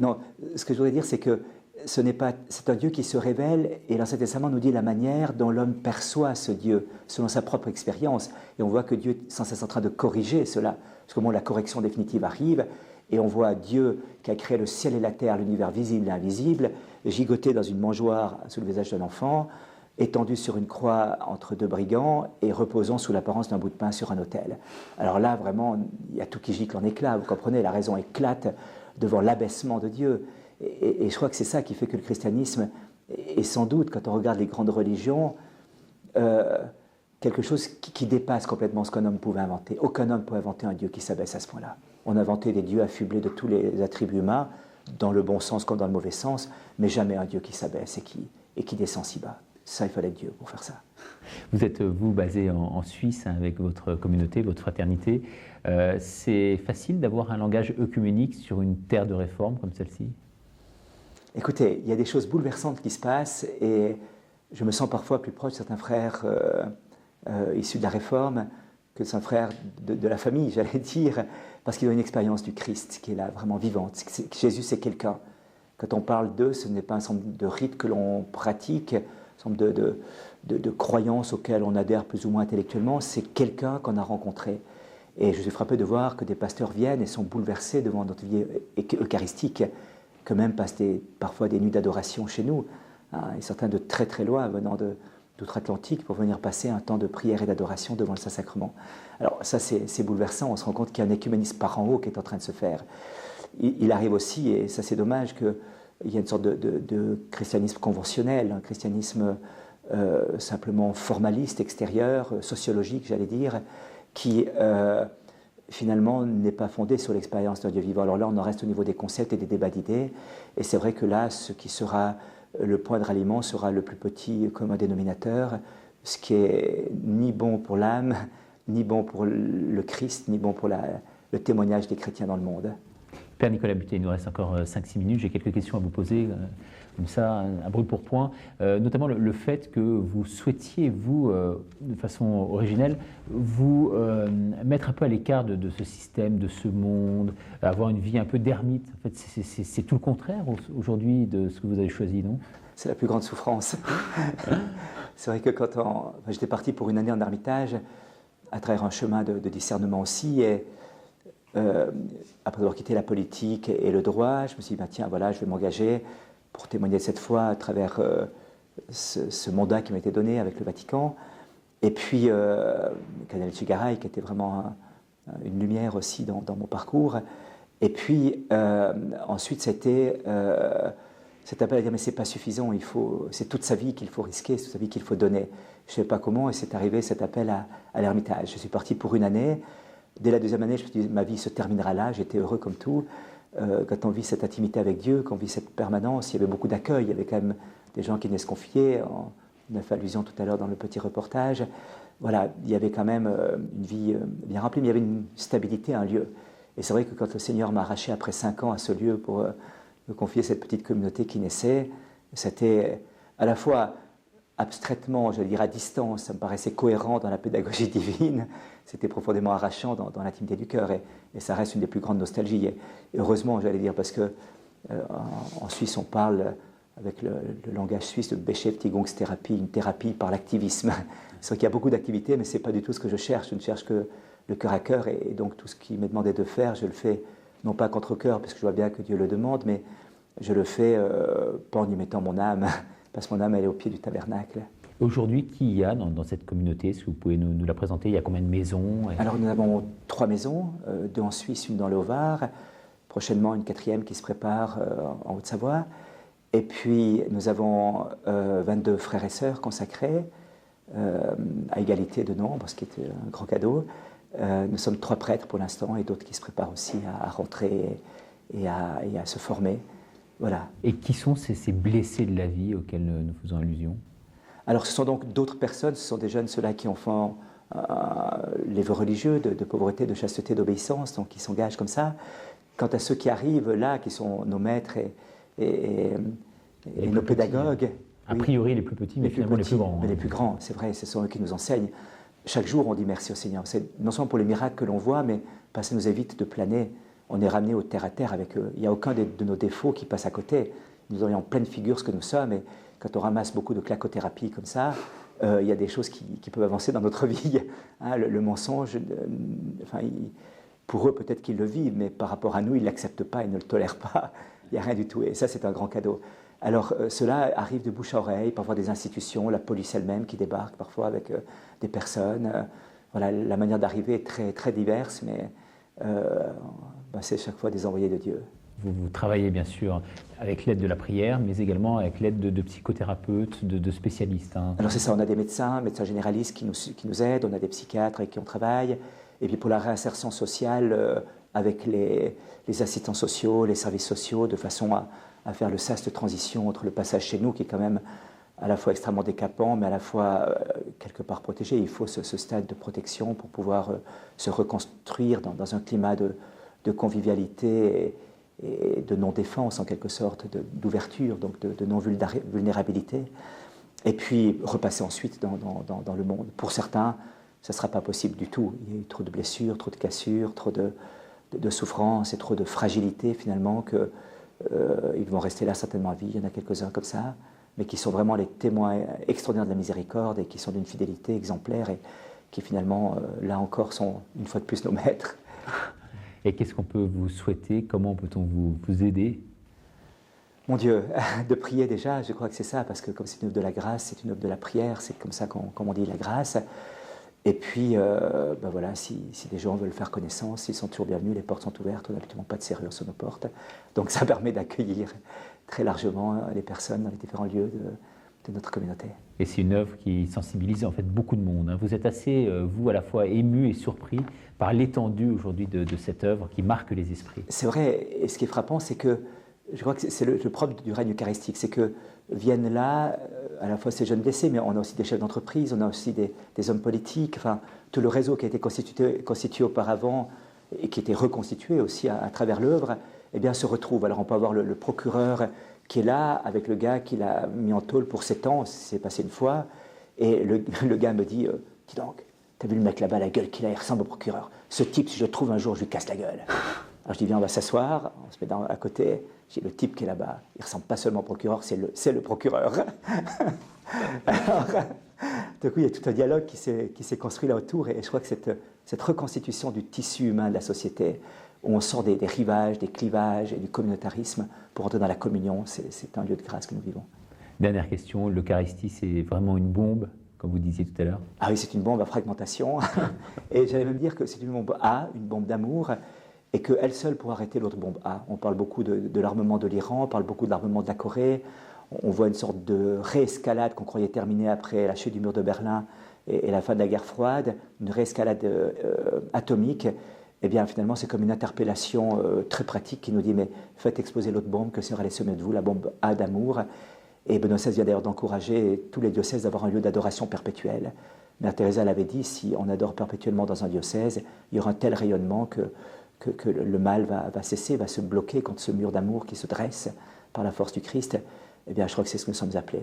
Non, ce que je voudrais dire, c'est que c'est un Dieu qui se révèle, et l'Ancien Testament nous dit la manière dont l'homme perçoit ce Dieu, selon sa propre expérience. Et on voit que Dieu est sans cesse en train de corriger cela, parce qu'au moment où la correction définitive arrive, et on voit Dieu qui a créé le ciel et la terre, l'univers visible et invisible, gigoté dans une mangeoire sous le visage d'un enfant, étendu sur une croix entre 2 brigands et reposant sous l'apparence d'un bout de pain sur un autel. Alors là, vraiment, il y a tout qui gicle en éclats, vous comprenez, la raison éclate devant l'abaissement de Dieu. Et je crois que c'est ça qui fait que le christianisme est sans doute, quand on regarde les grandes religions, quelque chose qui dépasse complètement ce qu'un homme pouvait inventer. Aucun homme peut inventer un Dieu qui s'abaisse à ce point-là. On a inventé des dieux affublés de tous les attributs humains, dans le bon sens comme dans le mauvais sens, mais jamais un Dieu qui s'abaisse et qui descend si bas. Ça, il fallait Dieu pour faire ça. Vous êtes, vous, basé en Suisse, avec votre communauté, votre fraternité. C'est facile d'avoir un langage œcuménique sur une terre de réforme comme celle-ci? Écoutez, il y a des choses bouleversantes qui se passent et je me sens parfois plus proche de certains frères issus de la Réforme que de certains frères de la famille, j'allais dire, parce qu'ils ont une expérience du Christ qui est là, vraiment vivante. Jésus, c'est quelqu'un. Quand on parle d'eux, ce n'est pas un ensemble de rites que l'on pratique, un ensemble de croyances auxquelles on adhère plus ou moins intellectuellement, c'est quelqu'un qu'on a rencontré. Et je suis frappé de voir que des pasteurs viennent et sont bouleversés devant notre vie eucharistique, que même passent parfois des nuits d'adoration chez nous, hein, et certains de très très loin venant d'outre-Atlantique pour venir passer un temps de prière et d'adoration devant le Saint-Sacrement. Alors ça c'est bouleversant, on se rend compte qu'il y a un écuménisme par en haut qui est en train de se faire. Il arrive aussi, et ça c'est dommage, qu'il y a une sorte de christianisme conventionnel, un christianisme simplement formaliste, extérieur, sociologique j'allais dire, qui finalement n'est pas fondé sur l'expérience d'un Dieu vivant. Alors là, on en reste au niveau des concepts et des débats d'idées, et c'est vrai que là, ce qui sera le point de ralliement sera le plus petit commun dénominateur, ce qui est ni bon pour l'âme, ni bon pour le Christ, ni bon pour le témoignage des chrétiens dans le monde. Père Nicolas Butet, il nous reste encore 5-6 minutes. J'ai quelques questions à vous poser, comme ça, à brûle pour point. Notamment le fait que vous souhaitiez, vous, de façon originelle, vous mettre un peu à l'écart de ce système, de ce monde, avoir une vie un peu d'ermite. En fait, c'est tout le contraire aujourd'hui de ce que vous avez choisi, non? C'est la plus grande souffrance. C'est vrai que j'étais parti pour une année en ermitage, à travers un chemin de discernement aussi, et après avoir quitté la politique et le droit, je me suis dit, tiens, voilà, je vais m'engager pour témoigner cette foi à travers ce mandat qui m'a été donné avec le Vatican. Et puis, Cardinal Etchegaray, qui était vraiment une lumière aussi dans mon parcours. Et puis, ensuite, c'était cet appel à dire, mais c'est pas suffisant, c'est toute sa vie qu'il faut risquer, c'est toute sa vie qu'il faut donner. Je ne sais pas comment, et c'est arrivé cet appel à l'ermitage. Je suis parti pour une année. Dès la deuxième année, je me suis dit, ma vie se terminera là, j'étais heureux comme tout. Quand on vit cette intimité avec Dieu, quand on vit cette permanence, il y avait beaucoup d'accueil, il y avait quand même des gens qui venaient se confier, on a fait allusion tout à l'heure dans le petit reportage. Voilà, il y avait quand même une vie bien remplie, mais il y avait une stabilité, un lieu. Et c'est vrai que quand le Seigneur m'a arraché après 5 ans à ce lieu pour me confier cette petite communauté qui naissait, c'était à la fois abstraitement, j'allais dire à distance, ça me paraissait cohérent dans la pédagogie divine, c'était profondément arrachant dans l'intimité du cœur, et ça reste une des plus grandes nostalgies. Et heureusement, j'allais dire, parce que en Suisse, on parle avec le langage suisse de Beschäftigungsthérapie, une thérapie par l'activisme. C'est vrai qu'il y a beaucoup d'activités, mais ce n'est pas du tout ce que je cherche. Je ne cherche que le cœur à cœur, et donc tout ce qui m'est demandé de faire, je le fais, non pas contre cœur, parce que je vois bien que Dieu le demande, mais je le fais pas en y mettant mon âme, parce que mon âme, elle est au pied du tabernacle. Aujourd'hui, qui y a dans cette communauté? Est-ce que vous pouvez nous la présenter? Il y a combien de maisons? Alors, nous avons 3 maisons, 2 en Suisse, une dans le Haut-Var, prochainement une 4e qui se prépare en Haute-Savoie. Et puis, nous avons 22 frères et sœurs consacrés, à égalité de nombre, ce qui est un grand cadeau. Nous sommes 3 prêtres pour l'instant, et d'autres qui se préparent aussi à rentrer et à se former. Voilà. Et qui sont ces blessés de la vie auxquels nous faisons allusion? Alors, ce sont donc d'autres personnes, ce sont des jeunes, ceux-là qui ont fait les vœux religieux de pauvreté, de chasteté, d'obéissance, donc qui s'engagent comme ça. Quant à ceux qui arrivent là, qui sont nos maîtres et nos pédagogues. A priori, les plus petits, mais finalement les plus grands. Mais les plus grands, c'est vrai, ce sont eux qui nous enseignent. Chaque jour, on dit merci au Seigneur. C'est non seulement pour les miracles que l'on voit, mais parce que ça nous évite de planer. On est ramené au terre-à-terre avec eux. Il n'y a aucun de nos défauts qui passe à côté. Nous aurions en pleine figure ce que nous sommes, et quand on ramasse beaucoup de clacothérapie comme ça, il y a des choses qui peuvent avancer dans notre vie. Hein, le mensonge, pour eux peut-être qu'ils le vivent, mais par rapport à nous, ils ne l'acceptent pas, ils ne le tolèrent pas. Il n'y a rien du tout, et ça c'est un grand cadeau. Alors cela arrive de bouche à oreille, parfois des institutions, la police elle-même qui débarque parfois avec des personnes. Voilà, la manière d'arriver est très, très diverse, mais c'est chaque fois des envoyés de Dieu. Vous travaillez bien sûr avec l'aide de la prière, mais également avec l'aide de psychothérapeutes, de spécialistes. Hein. Alors c'est ça, on a des médecins généralistes qui nous aident, on a des psychiatres avec qui on travaille, et puis pour la réinsertion sociale, avec les assistants sociaux, les services sociaux, de façon à faire le sas de transition entre le passage chez nous, qui est quand même à la fois extrêmement décapant, mais à la fois quelque part protégé. Il faut ce stade de protection pour pouvoir se reconstruire dans un climat de convivialité et de non-défense en quelque sorte, d'ouverture, donc de non-vulnérabilité, et puis repasser ensuite dans le monde. Pour certains, ça ne sera pas possible du tout. Il y a eu trop de blessures, trop de cassures, trop de souffrances et trop de fragilité finalement qu'ils vont rester là certainement à vie. Il y en a quelques-uns comme ça, mais qui sont vraiment les témoins extraordinaires de la miséricorde et qui sont d'une fidélité exemplaire et qui finalement, là encore, sont une fois de plus nos maîtres. Et qu'est-ce qu'on peut vous souhaiter? Comment peut-on vous aider? Mon Dieu, de prier déjà, je crois que c'est ça, parce que comme c'est une œuvre de la grâce, c'est une œuvre de la prière, c'est comme ça qu'on dit la grâce. Et puis, voilà, si des gens veulent faire connaissance, ils sont toujours bienvenus, les portes sont ouvertes, on n'a absolument pas de serrure sur nos portes. Donc ça permet d'accueillir très largement les personnes dans les différents lieux de notre communauté. Et c'est une œuvre qui sensibilise en fait beaucoup de monde. Vous êtes assez, vous, à la fois ému et surpris par l'étendue aujourd'hui de cette œuvre qui marque les esprits. C'est vrai, et ce qui est frappant, c'est que je crois que c'est le propre du règne eucharistique, c'est que viennent là à la fois ces jeunes blessés, mais on a aussi des chefs d'entreprise, on a aussi des hommes politiques, enfin tout le réseau qui a été constitué auparavant et qui a été reconstitué aussi à travers l'œuvre, eh bien se retrouve. Alors on peut avoir le procureur qui est là avec le gars qui l'a mis en tôle pour 7 ans, c'est passé une fois, et le gars me dit dis donc, t'as vu le mec là-bas, la gueule qu'il a, il ressemble au procureur. Ce type, si je le trouve un jour, je lui casse la gueule. Alors je dis viens, on va s'asseoir, on se met à côté. Je dis le type qui est là-bas, il ressemble pas seulement au procureur, c'est le procureur. Alors, du coup, il y a tout un dialogue qui s'est construit là autour, et je crois que cette reconstitution du tissu humain de la société, où on sort des rivages, des clivages et du communautarisme pour entrer dans la communion, c'est un lieu de grâce que nous vivons. Dernière question, l'Eucharistie, c'est vraiment une bombe, comme vous disiez tout à l'heure? Ah oui, c'est une bombe à fragmentation, et j'allais même dire que c'est une bombe A, une bombe d'amour, et qu'elle seule pourra arrêter l'autre bombe A. On parle beaucoup de l'armement de l'Iran, on parle beaucoup de l'armement de la Corée, on voit une sorte de réescalade qu'on croyait terminée après la chute du mur de Berlin et la fin de la guerre froide, une réescalade atomique. Eh bien finalement c'est comme une interpellation très pratique qui nous dit mais faites exploser l'autre bombe, que sera les sommets de vous, la bombe A d'amour. Et Benoît XVI vient d'ailleurs d'encourager tous les diocèses d'avoir un lieu d'adoration perpétuelle. Mère Teresa l'avait dit, si on adore perpétuellement dans un diocèse, il y aura un tel rayonnement que le mal va cesser, va se bloquer contre ce mur d'amour qui se dresse par la force du Christ. Eh bien, je crois que c'est ce que nous sommes appelés.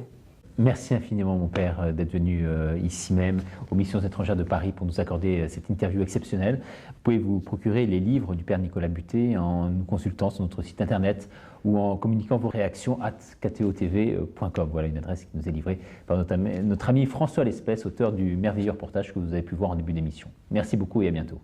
Merci infiniment, mon père, d'être venu ici même, aux Missions étrangères de Paris, pour nous accorder cette interview exceptionnelle. Vous pouvez vous procurer les livres du père Nicolas Butet en nous consultant sur notre site internet ou en communiquant vos réactions @ktotv.com. Voilà une adresse qui nous est livrée par notre ami François Lespès, auteur du merveilleux reportage que vous avez pu voir en début d'émission. Merci beaucoup et à bientôt.